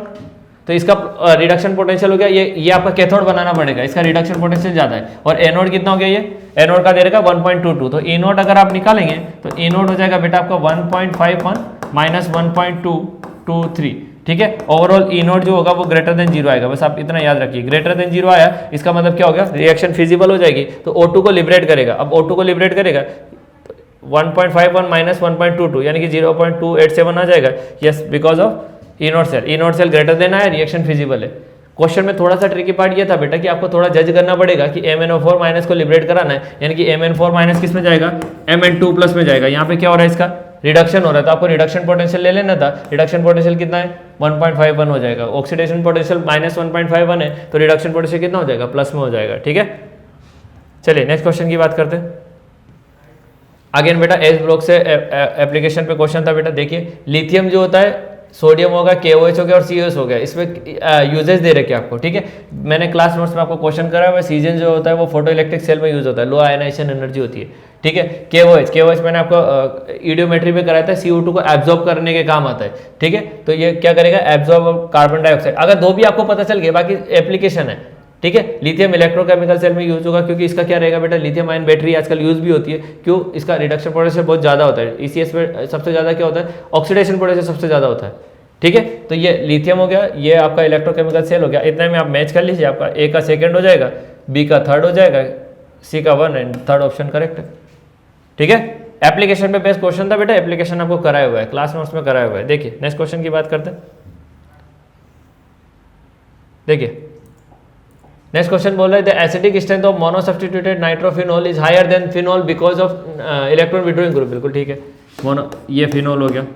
तो इसका रिडक्शन पोटेंशियल हो गया, ये आपका कैथोड बनाना पड़ेगा, इसका रिडक्शन पोटेंशियल ज्यादा है, और एनोड कितना हो गया, ये एनोड का दे रखा 1.22, तो ई नोट अगर आप निकालेंगे तो ई नोट हो जाएगा बेटा आपका 1.51 माइनस 1.223। ठीक है, ओवरऑल ई नोट जो होगा वो ग्रेटर देन 0 आएगा, बस आप इतना याद रखिए, ग्रेटर देन 0 आया इसका मतलब क्या हो गया, रिएक्शन फिजिबल हो जाएगी, तो O2 को लिबरेट करेगा। अब O2 को लिबरेट करेगा 1.51 माइनस 1.22 यानी कि 0.287 आ जाएगा, yes because of E naught cell, E naught cell greater than आया, रिएक्शन फिजिबल है। क्वेश्चन में थोड़ा सा ट्रिकी पार्ट ये था बेटा कि आपको थोड़ा जज करना पड़ेगा कि MnO4 माइनस को लिबरेट कराना है, यानी कि Mn4 माइनस किस में जाएगा, Mn2 प्लस में जाएगा। यहाँ पे क्या हो रहा है, इसका रिडक्शन हो रहा है, तो आपको रिडक्शन पोटेंशियल ले लेना था, रिडक्शन पोटेंशियल कितना है 1.51 हो जाएगा, ऑक्सीडेशन पोटेंशियल -1.51 है, तो रिडक्शन पोटेंशियल कितना हो जाएगा प्लस में हो जाएगा। ठीक है, चलिए नेक्स्ट क्वेश्चन की बात करते हैं। अगेन बेटा एस ब्लॉक से एप्लीकेशन पे क्वेश्चन था बेटा। देखिए लिथियम जो होता है, सोडियम होगा, KOH हो गया और COS हो गया, इसमें यूजेस दे रखे आपको। ठीक है, मैंने क्लास नोट्स में आपको क्वेश्चन करा हुआ है, सीजन जो होता है वो फोटो इलेक्ट्रिक सेल में यूज होता है, लो आयनाइजेशन एनर्जी होती है। ठीक है, KOH मैंने आपको ईडियोमेट्री में कराया था, CO2 को एब्जॉर्ब करने के काम आता है। ठीक है, तो ये क्या करेगा, एब्जॉर्ब कार्बन डाइऑक्साइड। अगर दो भी आपको पता चल गया, बाकी एप्लीकेशन है। ठीक है, लिथियम इलेक्ट्रोकेमिकल सेल में यूज होगा, क्योंकि इसका क्या रहेगा बेटा, लिथियम आयन बैटरी आजकल यूज भी होती है, क्यों, इसका रिडक्शन पोटेंशियल बहुत ज्यादा होता है। ECS में सबसे ज्यादा क्या होता है, ऑक्सीडेशन पोटेंशियल सबसे ज्यादा होता है। ठीक है। तो ये लिथियम हो गया, ये आपका इलेक्ट्रोकेमिकल सेल हो गया। इतने में आप मैच कर लीजिए, आपका ए का सेकंड हो जाएगा, बी का थर्ड हो जाएगा, सी का one and third option correct है। ठीक है, एप्लीकेशन पे बेस्ट क्वेश्चन था बेटा, एप्लीकेशन आपको कराया हुआ है, क्लास नोट्स में कराया हुआ है। देखिए नेक्स्ट क्वेश्चन की बात करते हैं। देखिए नेक्स्ट क्वेश्चन बोल रहे थे acidic strength of mono substituted nitrophenol is higher than phenol because of electron withdrawing group. बिल्कुल ठीक है, मोनो ये फिनॉल हो गया।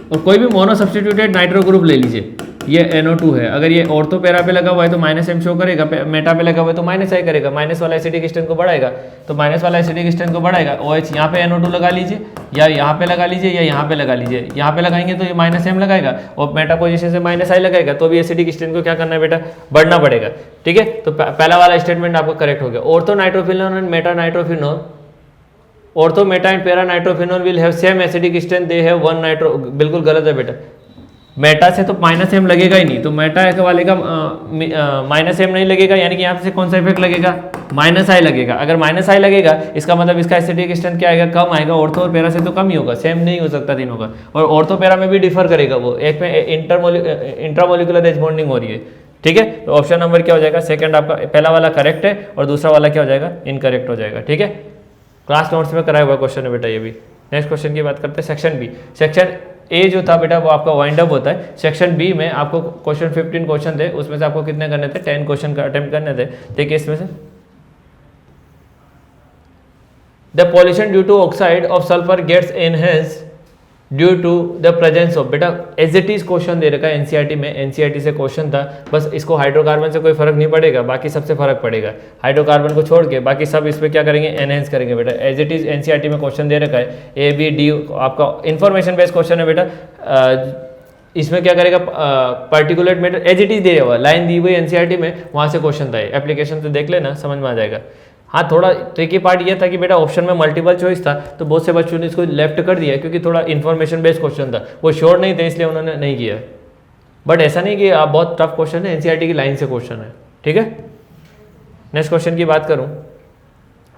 और कोई भी मोनो सब्स्टिट्यूटेड नाइट्रो ग्रुप ले लीजिए, ये NO2 है, अगर ये ऑर्थो पैरा पे लगा हुआ है तो -M शो करेगा, मेटा पे लगा हुआ है तो -I करेगा, माइनस वाला एसिडिक स्ट्रेंथ को बढ़ाएगा, तो माइनस वाला एसिडिक स्ट्रेंथ को बढ़ाएगा। OH यहाँ पे NO2 लगा लीजिए, या यहाँ पे लगा लीजिए, या यहाँ पे लगा लीजिए। यहाँ पे लगाएंगे तो ये -M लगाएगा, और मेटा पोजीशन से -I लगाएगा, तो भी एसिडिक स्ट्रेंथ को क्या करना है बेटा, बढ़ना पड़ेगा। ठीक है, तो पहला वाला स्टेटमेंट आपका करेक्ट हो गया। Ortho nitrophenol and Meta nitrophenol, ortho Meta and para nitrophenol will have same acidic strength, they have one nitro. बिल्कुल गलत है बेटा, मेटा से तो -M लगेगा ही नहीं, तो मेटा वाले का -M नहीं लगेगा, यानी कि यहाँ से कौन सा इफेक्ट लगेगा, -I लगेगा। अगर -I लगेगा इसका मतलब इसका एसिडिक स्ट्रेंथ क्या आएगा, कम आएगा। ऑर्थो और पैरा से तो कम ही होगा, सेम नहीं हो सकता तीनों का। और ऑर्थो पैरा में भी डिफर करेगा, वो एक में इंट्रामोलिकुलर एज बॉन्डिंग हो रही है। ठीक है, तो ऑप्शन नंबर क्या हो जाएगा, सेकंड आपका पहला वाला करेक्ट है और दूसरा वाला क्या हो जाएगा, इनकरेक्ट हो जाएगा। ठीक है, क्लास नोट्स में कराया हुआ क्वेश्चन है बेटा ये भी। नेक्स्ट क्वेश्चन की बात करते हैं, सेक्शन बी। सेक्शन ए जो था बेटा वो आपका वाइंड अप होता है। सेक्शन बी में आपको क्वेश्चन 15 क्वेश्चन थे, उसमें से आपको कितने करने थे, 10 क्वेश्चन का अटेम्प्ट करने थे। देखिए इसमें से the pollution due to oxide of sulphur gets enhanced due to the presence of, बेटा एज इट इज क्वेश्चन दे रखा है एनसीईआरटी में, एनसीईआरटी से क्वेश्चन था, बस इसको हाइड्रोकार्बन से कोई फर्क नहीं पड़ेगा, बाकी सबसे फर्क पड़ेगा। हाइड्रोकार्बन को छोड़ के बाकी सब इस पर क्या करेंगे, एनहेंस करेंगे बेटा। एज इट इज एनसीईआरटी में क्वेश्चन दे रखा है, ए बी डी आपका इन्फॉर्मेशन बेस्ड क्वेश्चन है बेटा। इसमें क्या करेगा, particulate matter as it is दे हुआ, लाइन दी हुई एनसीईआरटी में, वहाँ से क्वेश्चन था। एप्लीकेशन से देख लेना, समझ में आ जाएगा। हाँ, थोड़ा ट्रिकी पार्ट ये था कि बेटा ऑप्शन में मल्टीपल चॉइस था, तो बहुत से बच्चों ने इसको लेफ्ट कर दिया, क्योंकि थोड़ा इन्फॉर्मेशन बेस्ड क्वेश्चन था, वो श्योर नहीं थे इसलिए उन्होंने नहीं किया। बट ऐसा नहीं कि आप बहुत टफ क्वेश्चन है, एनसीईआरटी की लाइन से क्वेश्चन है। ठीक है, नेक्स्ट क्वेश्चन की बात करूँ,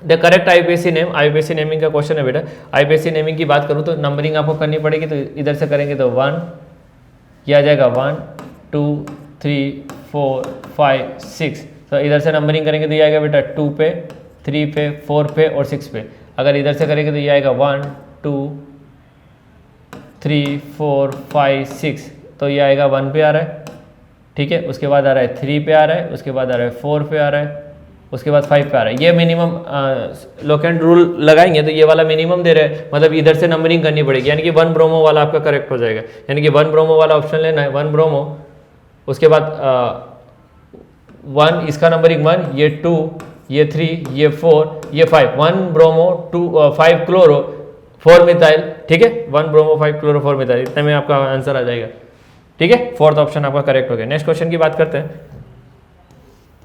the correct IPSC name, IPSC naming का क्वेश्चन है बेटा। आईपीएससी नेमिंग की बात करूँ तो नंबरिंग आपको करनी पड़ेगी, तो इधर से करेंगे तो 1 ये आ जाएगा, 1 2 3 4 5 6। तो इधर से नंबरिंग करेंगे तो ये आएगा बेटा 2 पे, 3 पे, 4 पे और 6 पे। अगर इधर से करेंगे तो ये आएगा 1 2 3 4 5 6, तो ये आएगा 1 पे आ रहा है। ठीक है, उसके बाद आ रहा है 3 पे आ रहा है, उसके बाद आ रहा है 4 पे आ रहा है, उसके बाद 5 पे आ रहा है। ये मिनिमम लोकेंट रूल लगाएंगे तो ये वाला मिनिमम दे रहे हैं, मतलब इधर से नंबरिंग करनी पड़ेगी, यानी कि 1 ब्रोमो वाला आपका करेक्ट हो जाएगा, यानी कि 1 ब्रोमो वाला ऑप्शन लेना है, 1 ब्रोमो, उसके बाद 1 इसका नंबरिंग 1, ये 2, ये 3, ये 4, ये 5, 1 ब्रोमो 5 क्लोरो 4 मिथाइल। ठीक है, 1 ब्रोमो 5 क्लोरो 4 मिथाइल, इतने में आपका आंसर आ जाएगा। ठीक है, फोर्थ ऑप्शन आपका करेक्ट हो गया। नेक्स्ट क्वेश्चन की बात करते हैं।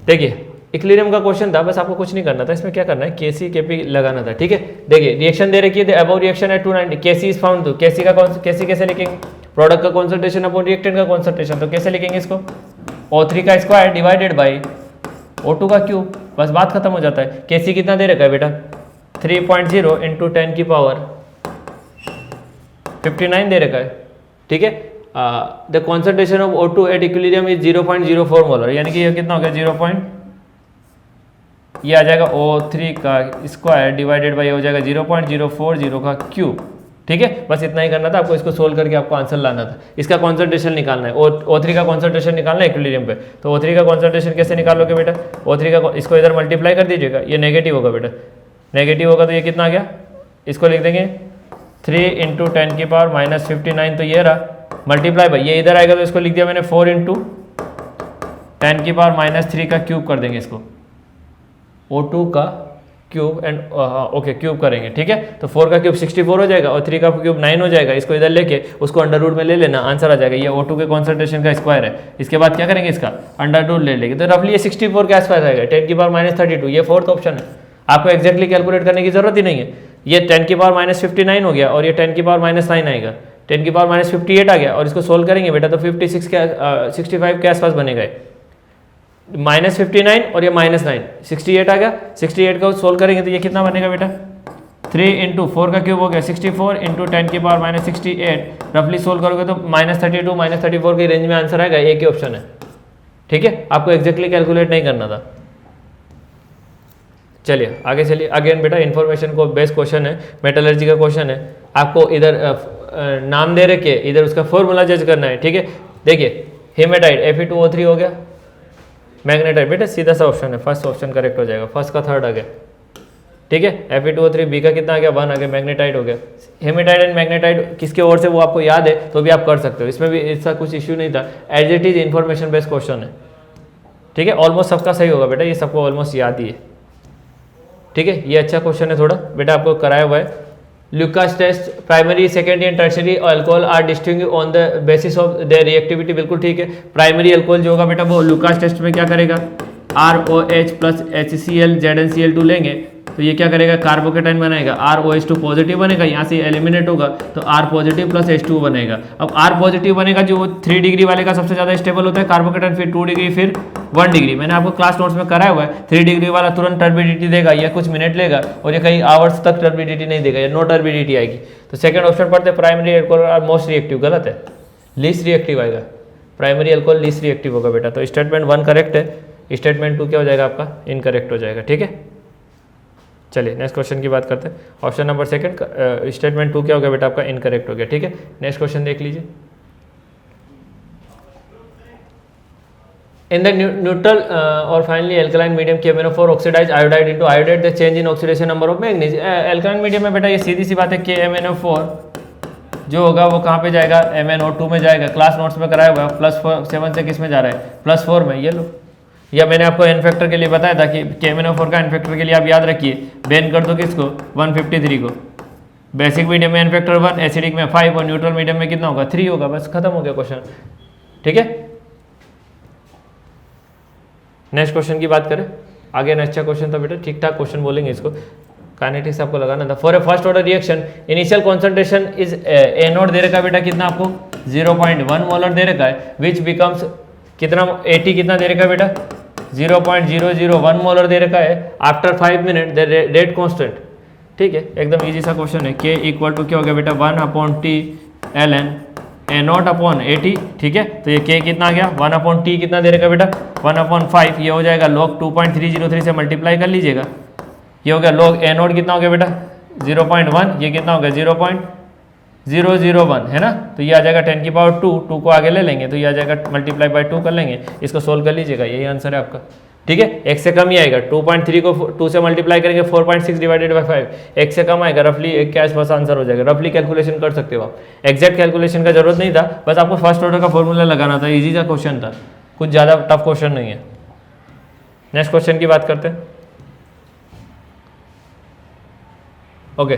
देखिए इक्विलिब्रियम का क्वेश्चन था, बस आपको कुछ नहीं करना था, इसमें क्या करना है, केसी केपी लगाना था। ठीक है, देखिए रिएक्शन दे रखी है, अबव रिएक्शन है 290, केसी इज फाउंड, तो केसी का केसी कैसे लिखेंगे, प्रोडक्ट का कॉन्सेंट्रेशन अपॉन रिएक्टेंट का कॉन्सेंट्रेशन, तो कैसे लिखेंगे इसको, O3 का स्क्वायर डिवाइडेड बाई O2 का क्यूब, बस बात खत्म हो जाता है। केसी कितना दे रखा है बेटा, 3.0 इंटू 10 की पावर 59 दे रखा है। ठीक है, the concentration of O2 at equilibrium is 0.04 molar, यानी कि ये कितना हो गया, ये आ जाएगा O3 का स्क्वायर डिवाइडेड बाई हो जाएगा 0.040 का क्यूब। ठीक है, बस इतना ही करना था आपको, इसको सोल्व करके आपको आंसर लाना था। इसका कॉन्सेंट्रेशन निकालना है, O3 का कॉन्सेंट्रेशन निकालना है इक्विलिब्रियम पे, तो O3 का कॉन्सेंट्रेशन कैसे निकालोगे बेटा, O3 का इसको इधर मल्टीप्लाई कर दीजिएगा, ये नेगेटिव होगा बेटा, नेगेटिव होगा तो ये कितना आ गया, इसको लिख देंगे 3 इंटू 10 की पावर माइनस 59, तो ये रहा मल्टीप्लाई बाई, ये इधर आएगा तो इसको लिख दिया मैंने 4 इंटू 10 की पावर माइनस 3 का क्यूब कर देंगे इसको, O2 का क्यूब एंड ओके क्यूब करेंगे। ठीक है, तो 4 का क्यूब 64 हो जाएगा और 3 का क्यूब 9 हो जाएगा, इसको इधर लेके उसको अंडर रूट में ले लेना, आंसर आ जाएगा। ये O2 के कॉन्सेंट्रेशन का स्क्वायर है। इसके बाद क्या करेंगे, इसका अंडर रूट ले लेंगे, तो रफली ये 64 के आसपास आएगा, 10 की पावर माइनस 32, ये फोर्थ ऑप्शन है। आपको एक्जैक्टली कैलकुलेट करने की जरूरत ही नहीं है, ये 10 की पावर माइनस 59 हो गया और ये 10 की पावर माइनस 9 आएगा, 10 की पावर माइनस 58 आ गया, और इसको सोल्व करेंगे बेटा तो 56 के 65 के आसपास बनेगा, -59 और ये -9 68 आ गया। 68 को सोल्व करेंगे तो ये कितना बनेगा बेटा, 3 इंटू 4 का क्यूब हो गया 64 इंटू 10⁻⁻68 रफली सोल्व करोगे तो -32 -34 की रेंज में आंसर आएगा। एक ही ऑप्शन है, ठीक है, आपको एग्जैक्टली कैलकुलेट नहीं करना था। चलिए आगे चलिए। अगेन बेटा इन्फॉर्मेशन को बेस्ड क्वेश्चन है, मेटलर्जी का क्वेश्चन है। आपको इधर नाम दे रखे, इधर उसका फॉर्मूला जज करना है, ठीक है। देखिए हेमेटाइट Fe2O3 हो गया, मैग्नेटाइट बेटा सीधा सा ऑप्शन है, फर्स्ट ऑप्शन करेक्ट हो जाएगा, फर्स्ट का थर्ड आ गया, ठीक है। Fe2O3 बी का कितना आ गया 1 आ गया, मैग्नेटाइट हो गया। हेमेटाइट एंड मैग्नेटाइट किसके ओर से वो आपको याद है तो भी आप कर सकते हो, इसमें भी ऐसा कुछ इश्यू नहीं था। As it is information based question है, ठीक है। ऑलमोस्ट सबका सही होगा बेटा, ये सबको ऑलमोस्ट याद ही है, ठीक है। ये अच्छा क्वेश्चन है थोड़ा बेटा, आपको कराया हुआ है। Lucas test primary secondary and tertiary alcohol are distinguish on the basis of their reactivity, बिल्कुल ठीक है। प्राइमरी अल्कोहल जो होगा बेटा वो ल्यूकास टेस्ट में क्या करेगा, ROH प्लस HCl ZnCl2 लेंगे तो ये क्या करेगा, कार्बोकेटाइन बनाएगा, ROH2 पॉजिटिव बनेगा, यहाँ से एलिमिनेट होगा तो R पॉजिटिव प्लस H2 बनेगा। अब R पॉजिटिव बनेगा जो 3 डिग्री वाले का सबसे ज़्यादा स्टेबल होता है कार्बोकेटाइन, फिर 2 डिग्री, फिर 1 डिग्री। मैंने आपको क्लास नोट्स में कराया हुआ है। 3 डिग्री वाला तुरंत टर्बिडिटी देगा, यह कुछ मिनट लेगा, और ये कई आवर्स तक टर्बिडिटी नहीं देगा, या नो टर्बिडिटी आएगी। तो सेकंड ऑप्शन पढ़ते primary alcohol are most reactive, गलत है, लीस्ट रिएक्टिव आएगा। प्राइमरी अल्कोहल लीस्ट रिएक्टिव होगा बेटा, तो स्टेटमेंट 1 करेक्ट है, स्टेटमेंट 2 क्या हो जाएगा आपका, इनकरेक्ट हो जाएगा, ठीक है। चलिए नेक्स्ट क्वेश्चन की बात करते हैं। ऑप्शन नंबर सेकंड स्टेटमेंट 2 क्या हो गया बेटा आपका, इनकरेक्ट हो गया, ठीक है। नेक्स्ट क्वेश्चन देख लीजिए। In the neutral or finally alkaline medium KMnO4 oxidized iodide into iodide, the change in oxidation number of manganese. alkaline medium में बेटा ये सीधी सी बात है, KMnO4 जो होगा वो कहाँ पे जाएगा, MnO2 में जाएगा। क्लास नोट्स में कराया हुआ है, +7 से किस में जा रहा है, +4 में, ये लो। या मैंने आपको एन फैक्टर के लिए बताया था कि KMnO4 का एन फैक्टर के लिए आप याद रखिए, बेन कर दो किसको, 153 को। बेसिक मीडियम में एन फैक्टर 1, एसिडिक में 5 और न्यूट्रल मीडियम में कितना होगा, 3 होगा, बस खत्म हो गया क्वेश्चन, ठीक है। नेक्स्ट क्वेश्चन की बात करें, आगे अच्छा क्वेश्चन था बेटा, ठीक ठाक क्वेश्चन बोलेंगे इसको, काइनेटिक्स आपको लगाना था। For a first order reaction initial concentration is A0 दे रखा है बेटा, कितना आपको 0.1 मोलर दे रखा है, विच बिकम्स कितना, 80 कितना दे रखा है बेटा, 0.001 मोलर दे रखा है। After 5 minute the rate constant, ठीक है, एकदम इजी सा क्वेश्चन है। K इक्वल टू क्या हो गया बेटा, 1/T ln A0/80, ठीक है। तो ये K कितना आ गया, 1/T कितना दे रखा बेटा, 1/5, ये हो जाएगा log 2.303 से मल्टीप्लाई कर लीजिएगा, ये हो गया log A0 कितना हो गया बेटा 0.1, ये कितना हो गया 0.001 है ना, तो ये आ जाएगा 10 की पावर 2 को आगे ले लेंगे तो ये आ जाएगा मल्टीप्लाई बाय 2 कर लेंगे, इसको सोल्व कर लीजिएगा, यही आंसर है आपका, ठीक है। एक से कम ही आएगा, 2.3 को 2 से मल्टीप्लाई करेंगे 4.6 डिवाइडेड बाय 5, एक से कम आएगा, रफली एक के आसपास आंसर हो जाएगा। रफली कैलकुलेशन कर सकते हो आप, एग्जैक्ट कैलकुलेशन का जरूरत नहीं था, बस आपको फर्स्ट ऑर्डर का फॉर्मूला लगाना था, इजी सा क्वेश्चन था, कुछ ज़्यादा टफ क्वेश्चन नहीं है। नेक्स्ट क्वेश्चन की बात करते हैं, ओके।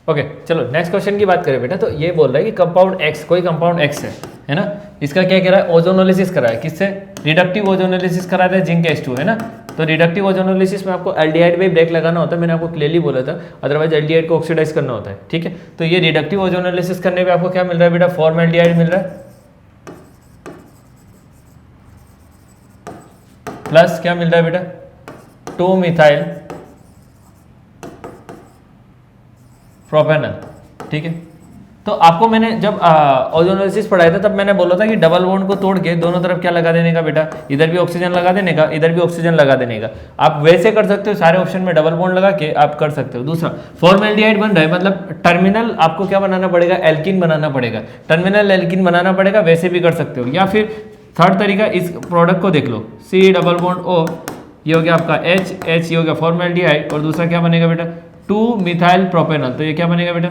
ओके चलो नेक्स्ट क्वेश्चन की बात करें बेटा, तो ये बोल रहा है कि कंपाउंड एक्स, कोई कंपाउंड एक्स है ना, इसका क्या कह रहा है, ओजोनोलिसिस करा है, किससे, रिडक्टिव ओजोनोलिसिस करा था जिंक H2 है ना। तो रिडक्टिव ओजोनोलिसिस में आपको एल्डिहाइड में ब्रेक लगाना होता है, मैंने आपको क्लियरली बोला था, अदरवाइज एल्डिहाइड को ऑक्सीडाइज करना होता है, ठीक है। तो ये रिडक्टिव ओजोनोलिसिस करने पे आपको क्या मिल रहा है बेटा, फॉर्मल्डिहाइड मिल रहा है, प्लस क्या मिल रहा है बेटा 2 मिथाइल प्रोपेनल, ठीक है। तो आपको मैंने जब ओजोनोलिसिस पढ़ाया था तब मैंने बोला था कि डबल बॉन्ड को तोड़ के दोनों तरफ क्या लगा देने का बेटा, इधर भी ऑक्सीजन लगा देने का, इधर भी ऑक्सीजन लगा देने का। आप वैसे कर सकते हो, सारे ऑप्शन में डबल बॉन्ड लगा के आप कर सकते हो। दूसरा फॉर्मल्डिहाइड बन रहा है, मतलब टर्मिनल आपको क्या बनाना पड़ेगा, एल्किन बनाना पड़ेगा, टर्मिनल एल्किन बनाना पड़ेगा, वैसे भी कर सकते हो। या फिर थर्ड तरीका, इस प्रोडक्ट को देख लो, C डबल बॉन्ड O, ये हो गया आपका H, ये हो गया फॉर्मल्डिहाइड, और दूसरा क्या बनेगा बेटा 2 मिथाइल प्रोपेनल, तो ये क्या बनेगा बेटा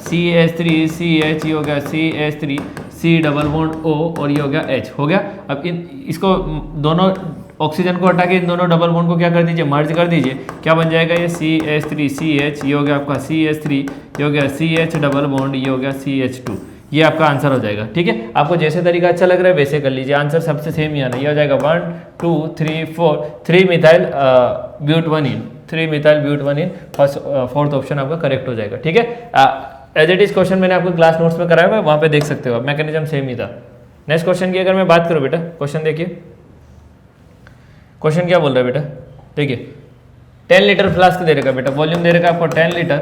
CH3CH, ये हो गया CH3, C double bond O, और ये हो गया H, हो गया। अब इसको दोनों ऑक्सीजन को हटा के इन दोनों डबल बॉन्ड को क्या कर दीजिए, मर्ज कर दीजिए, क्या बन जाएगा ये CH3CH, ये हो गया आपका CH3, ये हो गया CH डबल बॉन्ड, ये हो गया CH2, ये आपका आंसर हो जाएगा, ठीक है। आपको जैसे तरीका अच्छा लग रहा है वैसे कर लीजिए, आंसर सबसे सेम ही आना, ये हो जाएगा 1 2 3 4, 3 methyl but one ene, 3 methyl but one ene, first fourth option आपका करेक्ट हो जाएगा, ठीक है। एज इट इज क्वेश्चन मैंने आपको क्लास नोट्स में कराया हुआ है, वहाँ पे देख सकते हो आप, मैकेनिज्म सेम ही था। नेक्स्ट क्वेश्चन की अगर मैं बात करूँ बेटा, क्वेश्चन देखिए, क्वेश्चन क्या बोल रहा है बेटा, देखिए 10 लीटर फ्लास्क दे रखा है बेटा, वॉल्यूम दे रखा है आपको 10 लीटर,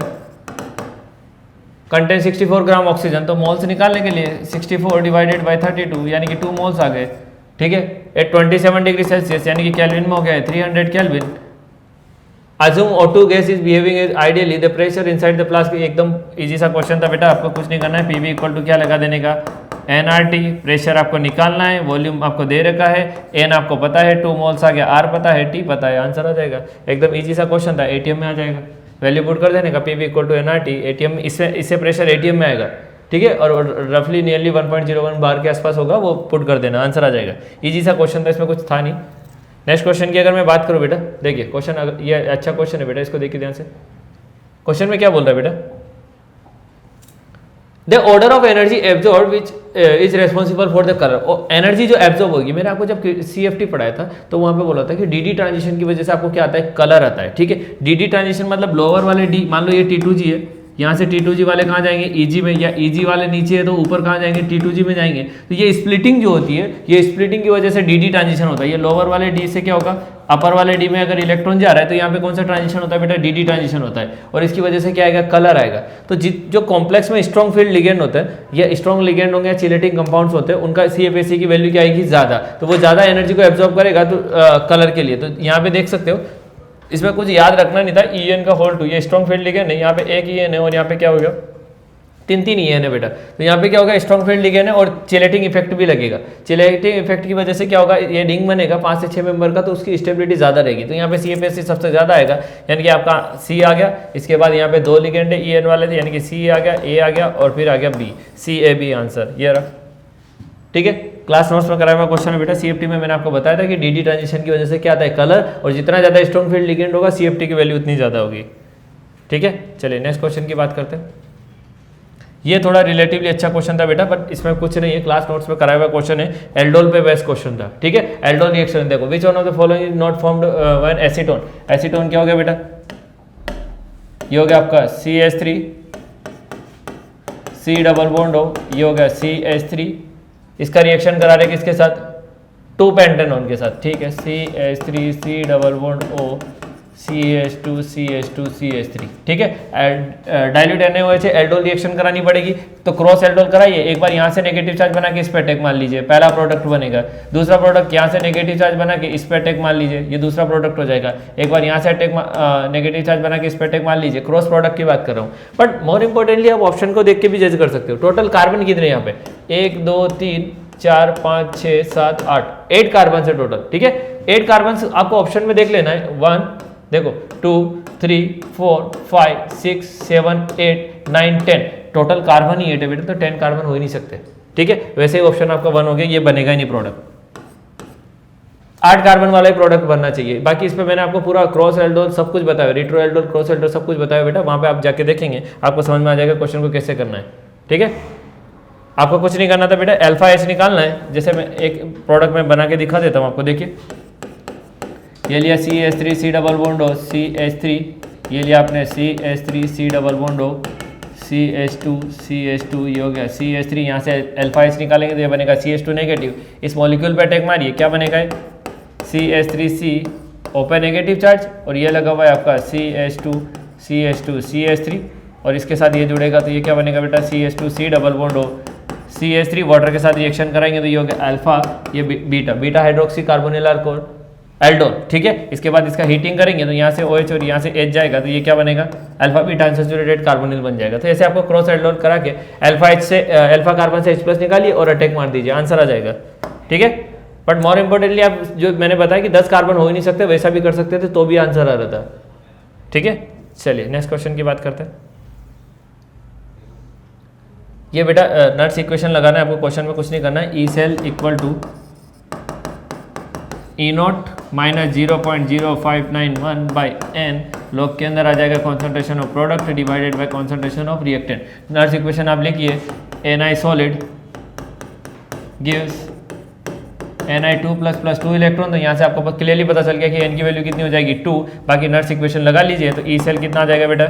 कंटेन 64 ग्राम ऑक्सीजन, तो मोल्स निकालने के लिए 64 डिवाइडेड बाई 32 यानी कि 2 मोल्स आ गए, ठीक है। एट 27 डिग्री सेल्सियस यानी कि केल्विन में हो गया है 300 kelvin. Assume O2 gas is behaving ideally the pressure inside the flask, एकदम इजी सा क्वेश्चन था बेटा, आपको कुछ नहीं करना है, पीवी इक्वल टू क्या लगा देने का, nRT, प्रेशर आपको निकालना है, वॉल्यूम आपको दे रखा है, n आपको पता है, 2 मोल्स आ गया, R पता है, T पता है, आंसर आ जाएगा। एकदम इजी सा क्वेश्चन था, ATM में आ जाएगा, वैल्यू पुट कर देने का, PV equal to nRT, ATM इससे प्रेशर ATM में आएगा, ठीक है, और रफली नियरली 1.01 बार के आसपास होगा, वो पुट कर देना, आंसर आ जाएगा। इजी सा क्वेश्चन था, इसमें कुछ था नहीं। नेक्स्ट क्वेश्चन की अगर मैं बात करूं बेटा, देखिए क्वेश्चन, अगर ये अच्छा क्वेश्चन है बेटा, इसको देखिए ध्यान से। क्वेश्चन में क्या बोल रहा है बेटा, the order of energy absorb which is responsible for the colour, और एनर्जी जो एब्जॉर्ब होगी, मैंने आपको जब CFT पढ़ाया था तो वहां पे बोला था कि DD ट्रांजिशन की वजह से आपको क्या आता है, कलर आता है, ठीक है। DD ट्रांजिशन मतलब लोअर वाले D, मान लो ये T2G है, यहाँ से T2G वाले कहाँ जाएंगे, EG में, या EG वाले नीचे है तो ऊपर कहाँ जाएंगे, T2G में जाएंगे। तो ये स्प्लिटिंग जो होती है, ये स्प्लिटिंग की वजह से DD ट्रांजिशन होता है। ये लोअर वाले D से क्या होगा, अपर वाले D में अगर इलेक्ट्रॉन जा रहा है तो यहाँ पे कौन सा ट्रांजिशन होता है बेटा, DD ट्रांजिशन होता है, और इसकी वजह से क्या आएगा, कलर आएगा। तो जो कॉम्प्लेक्स में स्ट्रॉन्ग फील्ड लिगेंड होता है, या स्ट्रॉन्ग लिगेंड होंगे, या चिलेटिंग कंपाउंड्स होते हैं, उनका CFAC की वैल्यू क्या आएगी, ज़्यादा, तो वो ज़्यादा एनर्जी को एब्जॉर्ब करेगा तो कलर के लिए। तो यहाँ पे देख सकते हो, इसमें कुछ याद रखना नहीं था, EN का होल 2, ये स्ट्रॉन्ग फील्ड लिगेंड है, यहाँ पे एक EN है और यहाँ पे क्या हो गया, 3 EN है बेटा। तो यहाँ पे क्या होगा, स्ट्रॉन्ग फील्ड लिगेंड है और चिलेटिंग इफेक्ट भी लगेगा। चिलेटिंग इफेक्ट की वजह से क्या होगा, ये रिंग बनेगा 5 से 6 मेंबर का, तो उसकी स्टेबिलिटी ज़्यादा रहेगी। तो यहाँ पे CFAC सबसे ज़्यादा आएगा, यानी कि आपका C आ गया, इसके बाद यहाँ पे 2 लिगेंड है EN वाले थे, यानी कि C आ गया, A आ गया, और फिर आ गया B, CAB आंसर ये रहा, ठीक है। क्लास नोट्स में कराया हुआ क्वेश्चन है बेटा। CFT में मैंने आपको बताया था कि DD ट्रांजिशन की वजह से क्या आता है, कलर, और जितना ज़्यादा स्ट्रॉन्ग फील्ड लिगेंड होगा CFT की वैल्यू उतनी ज़्यादा होगी, ठीक है। चलिए नेक्स्ट क्वेश्चन की बात करते हैं। ये थोड़ा रिलेटिवली अच्छा क्वेश्चन था बेटा, बट इसमें कुछ नहीं है, क्लास नोट्स में कराया हुआ क्वेश्चन है, एल्डोल पे बेस्ट क्वेश्चन था, ठीक है। एल्डोल रिएक्शन देखो, which one of the following is not formed when acetone, acetone क्या हो गया बेटा, ये हो गया आपका CH3, C डबल बॉन्ड हो, ये हो गया CH3, इसका रिएक्शन करा रहे किसके साथ, 2 पेंटेनॉन के साथ, ठीक है, CH3 C double bond O CH2 CH2 CH3, ठीक है। डाइल्यूट NaOH एल्डोल रिएक्शन करानी पड़ेगी, तो क्रॉस एल्डोल कराइए, एक बार यहाँ से नेगेटिव चार्ज बना के इस पे अटैक मान लीजिए, पहला प्रोडक्ट बनेगा। दूसरा प्रोडक्ट यहाँ से नेगेटिव चार्ज बना के इस पे अटैक मान लीजिए, ये दूसरा प्रोडक्ट हो जाएगा। एक बार यहाँ से अटैक नेगेटिव चार्ज बना के इस पे अटैक मान लीजिए, क्रॉस प्रोडक्ट की बात कर रहा हूँ। बट मोर इंपॉर्टेंटली आप ऑप्शन को देख के भी जज कर सकते हो। टोटल कार्बन कितने यहाँ पे, 1 2 3 4 5 6 7 8 कार्बन है टोटल, ठीक है। 8 कार्बन आपको ऑप्शन में देख लेना है, 1 देखो 2 3 4 5 6 7 8 9 10, टोटल कार्बन ही 8 है बेटा, तो 10 कार्बन हो ही नहीं सकते, ठीक है। वैसे ही ऑप्शन आपका 1 हो गया, ये बनेगा ही नहीं प्रोडक्ट, 8 कार्बन वाला ही प्रोडक्ट बनना चाहिए। बाकी इस पे मैंने आपको पूरा क्रॉस एल्डोल सब कुछ बताया, रिट्रो एल्डोल क्रॉस एल्डोल सब कुछ बताया बेटा, वहाँ पे आप जाके देखेंगे, आपको समझ में आ जाएगा क्वेश्चन को कैसे करना है, ठीक है। आपको कुछ नहीं करना था बेटा, अल्फा H निकालना है। जैसे मैं एक प्रोडक्ट में बना के दिखा देता हूँ आपको, देखिए ये लिया CH3 C डबल बॉन्ड हो CH3, ये लिया आपने CH3 C डबल बॉन्ड हो CH2 ये हो गया CH3, यहाँ से अल्फा H निकालेंगे तो ये बनेगा CH2 नेगेटिव। इस मॉलिक्यूल पे अटैक मारिए, क्या बनेगा CH3C ओपन नेगेटिव चार्ज, और ये लगा हुआ है आपका CH2 CH3, और इसके साथ ये जुड़ेगा तो ये क्या बनेगा बेटा CH2 C डबल बॉन्ड हो CH3, वाटर के साथ रिएक्शन कराएंगे तो ये हो गया अल्फा, ये beta hydroxy carbonyl alcohol aldol, ठीक है। इसके बाद इसका हीटिंग करेंगे तो यहाँ से OH और यहाँ से H जाएगा तो ये क्या बनेगा अल्फा बीटा अनसैचुरेटेड कार्बोनिल बन जाएगा। तो ऐसे आपको क्रॉस एल्डोल करा के अल्फा कार्बन से H+ निकालिए और अटैक मार दीजिए, आंसर आ जाएगा, ठीक है। बट मोर इंपॉर्टेंटली आप जो मैंने बताया कि 10 कार्बन हो ही नहीं सकते, वैसा भी कर सकते थे तो भी आंसर आ रहा था, ठीक है। चलिए नेक्स्ट क्वेश्चन की बात करते हैं। ये बेटा नट्स इक्वेशन लगाना है आपको, क्वेश्चन में कुछ नहीं करना है। E cell equal to E0 minus 0.0591 by n log के अंदर आ जाएगा concentration of product divided by concentration of reactant. नट्स इक्वेशन आप लिखिए, Ni solid gives Ni2 plus 2 electron, तो यहाँ से आपको क्लियरली पता चल गया कि n की वैल्यू कितनी हो जाएगी 2। बाकी नट्स इक्वेशन लगा लीजिए तो E सेल कितना आ जाएगा बेटा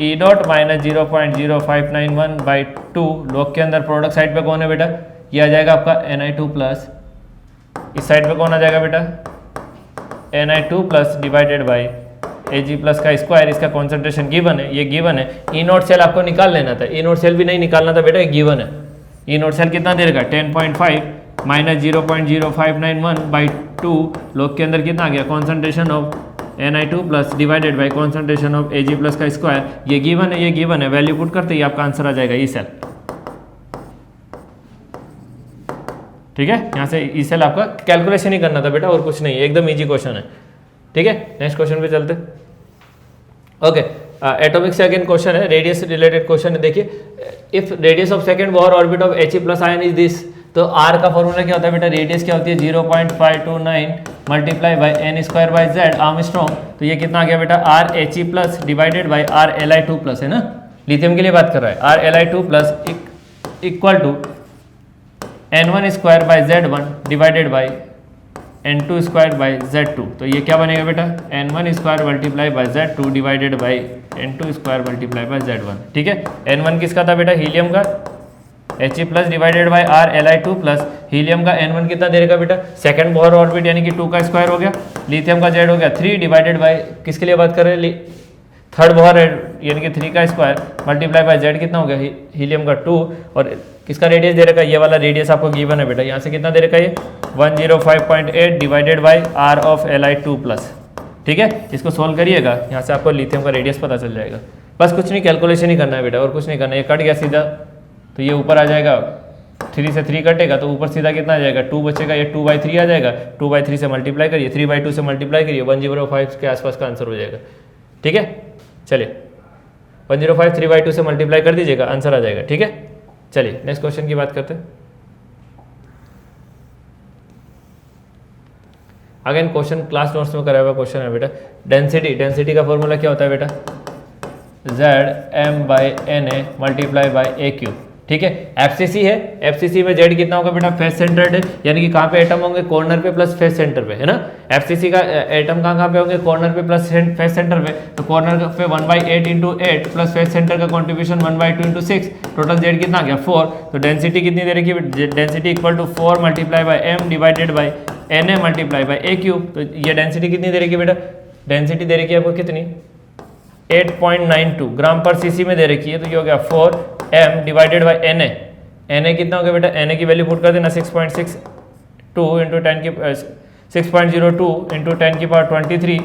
E0 माइनस 0.0591 बाई 2 लॉग के अंदर प्रोडक्ट साइड पे कौन है बेटा, ये आ जाएगा आपका Ni2 प्लस इस साइड पे कौन आ जाएगा बेटा, Ni2 plus divided by Ag plus का स्क्वायर, इसका कॉन्सेंट्रेशन गिवन है, ये गिवन है। ई नोट सेल आपको निकाल लेना था, ई नोट सेल भी नहीं निकालना था बेटा, ये गिवन है। ई नोट सेल कितना दे रखा है 10.5 माइनस 0.0591/2 लॉग के अंदर कितना आ गया, concentration of Ni2 plus divided by concentration of Ag plus का स्क्वायर, ये गिवन है, ये गिवन है, वैल्यू पुट करते ही आपका आंसर आ जाएगा ई सेल। ठीक है, यहाँ से ई सेल आपका कैलकुलेशन ही करना था बेटा, और कुछ नहीं, एकदम इजी क्वेश्चन है। ठीक है, नेक्स्ट क्वेश्चन पे चलते। ओके, एटॉमिक से अगेन क्वेश्चन है, रेडियस रिलेटेड क्वेश्चन है। देखिए, if radius of second Bohr orbit of He plus ion is this, तो R का फॉर्मूला क्या होता है बेटा, रेडियस क्या होती है 0.529 multiply by n square by z Armstrong. तो ये कितना आ गया बेटा, R He plus divided by R Li2 plus, है ना, लिथियम के लिए बात कर रहा है, R Li2 plus equal to n1 square by z1 divided by n2 square by z2। तो ये क्या बनेगा बेटा, n1 square multiply by z2 divided by n2 square multiply by z1। ठीक है, n1 किसका था बेटा, हीलियम का, He plus divided by R Li2 plus helium का n1 कितना दे रहेगा बेटा, सेकंड बोर ऑर्बिट यानी कि 2 का स्क्वायर हो गया, लिथियम का z हो गया 3 डिवाइडेड बाई, किसके लिए बात कर रहे हैं, थर्ड बोर यानी कि 3 का स्क्वायर मल्टीप्लाई बाई z कितना हो गया, हीलियम का 2, और किसका रेडियस दे रखा है, ये वाला रेडियस आपको गिवन है बेटा, यहाँ से कितना दे रखा है ये 105.8 divided by R of Li2 plus. ठीक है, इसको सोल्व करिएगा, यहाँ से आपको लिथियम का रेडियस पता चल जाएगा। बस कुछ नहीं, कैलकुलेशन ही करना है बेटा, और कुछ नहीं करना है। ये कट गया सीधा, तो ये ऊपर आ जाएगा, 3 से 3 कटेगा तो ऊपर सीधा कितना आ जाएगा 2 बचेगा, ये 2/3 आ जाएगा, 2/3 से मल्टीप्लाई करिए, 3/2 से मल्टीप्लाई करिए, 105 के आसपास का आंसर हो जाएगा। ठीक है, चलिए 105 3/2 से मल्टीप्लाई कर दीजिएगा, आंसर आ जाएगा। ठीक है, चलिए नेक्स्ट क्वेश्चन की बात करते हैं। अगेन क्वेश्चन क्लास नोट्स में कराया हुआ क्वेश्चन है बेटा। डेंसिटी का फॉर्मूला क्या होता है बेटा, ZM/Na मल्टीप्लाई बाई AQ। ठीक है, FCC है, FCC में Z कितना होगा बेटा, फेस सेंटर्ड है, यानी कि कहाँ पे एटम होंगे, कॉर्नर पे प्लस फेस सेंटर पे, है ना। FCC का एटम कहाँ पे होंगे, कॉर्नर पे प्लस फेस सेंटर पे, तो कॉर्नर पे 1/8 इंटू 8 प्लस फेस सेंटर का कॉन्ट्रीब्यूशन 1/2 इंटू 6, टोटल Z कितना आ गया 4। तो डेंसिटी कितनी दे रखी है, density equal to 4 multiply by M divided by Na multiply by AQ। तो ये डेंसिटी कितनी दे रखी है बेटा, डेंसिटी दे रखी है आपको कितनी 8.92 ग्राम पर सीसी में दे रखी है, तो ये हो गया 4m डिवाइडेड बाई Na कितना हो गया बेटा, Na की वैल्यू पुट कर देना 6.62 इंटू 10 की 6.02 इंटू 10 की power 23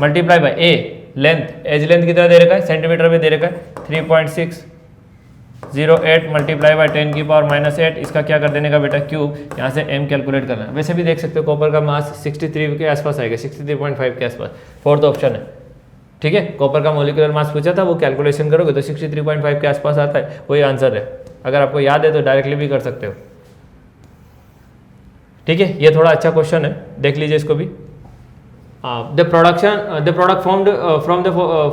multiply by A length, edge length कितना दे रखा है, सेंटीमीटर में दे रखा है 3.608 मल्टीप्लाई बाई 10 की पावर -8, इसका क्या कर देने का बेटा क्यूब, यहाँ से m कैलकुलेट करना है। वैसे भी देख सकते हो कॉपर का मास 63 के आसपास आएगा, 63.5 के आसपास, फोर्थ ऑप्शन है। ठीक है, कॉपर का मोलिकुलर मास पूछा था, वो कैलकुलेशन करोगे तो 63.5 के आसपास आता है, वही आंसर है। अगर आपको याद है तो डायरेक्टली भी कर सकते हो। ठीक है, ये थोड़ा अच्छा क्वेश्चन है, देख लीजिए इसको भी। The product formed from the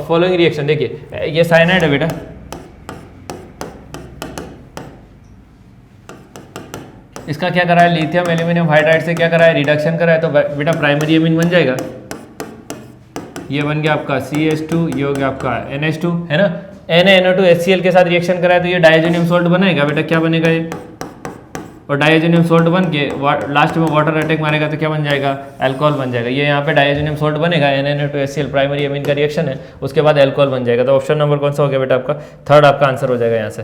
following reaction, देखिए ये साइनाइड है बेटा, इसका क्या करा है, लिथियम एल्यूमिनियम हाइड्राइड से क्या करा है, रिडक्शन करा है, तो बेटा प्राइमरी एमीन बन जाएगा। ये बन गया आपका CH2, ये हो गया आपका NH2, है ना। NaNO2HCl के साथ रिएक्शन कराए तो ये डाइजेनियम सोल्ट बनेगा बेटा, क्या बनेगा ये, और डाइजेनियम सोल्ट बन के लास्ट में वाटर अटैक मारेगा तो क्या बन जाएगा, अल्कोहल बन जाएगा। ये यहाँ पे डाइजेनियम सोल्ट बनेगा, NaNO2HCl प्राइमरी एमीन का रिएक्शन है, उसके बाद अल्कोहल बन जाएगा। तो ऑप्शन नंबर कौन सा हो गया बेटा आपका, थर्ड आपका आंसर हो जाएगा यहाँ से।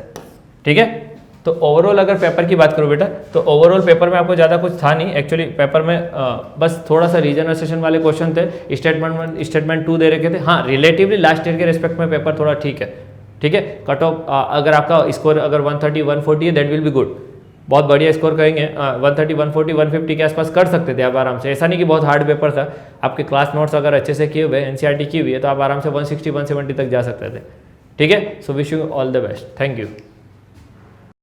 ठीक है, तो ओवरऑल अगर पेपर की बात करूँ बेटा, तो ओवरऑल पेपर में आपको ज़्यादा कुछ था नहीं एक्चुअली। पेपर में बस थोड़ा सा रीजनराइजेशन वाले क्वेश्चन थे, स्टेटमेंट 2 दे रखे थे। हाँ, रिलेटिवली लास्ट ईयर के रिस्पेक्ट में पेपर थोड़ा ठीक है। ठीक है, कट ऑफ अगर आपका स्कोर अगर 130 140 है दैट विल बी गुड, बहुत बढ़िया स्कोर करेंगे। 130 140 150 के आसपास कर सकते थे आप आराम से, ऐसा नहीं कि बहुत हार्ड पेपर था। आपके क्लास नोट्स अगर अच्छे से किए हुए, NCERT की हुई है, तो आप आराम से 160 170 तक जा सकते थे। ठीक है, so wish you all the best, thank you.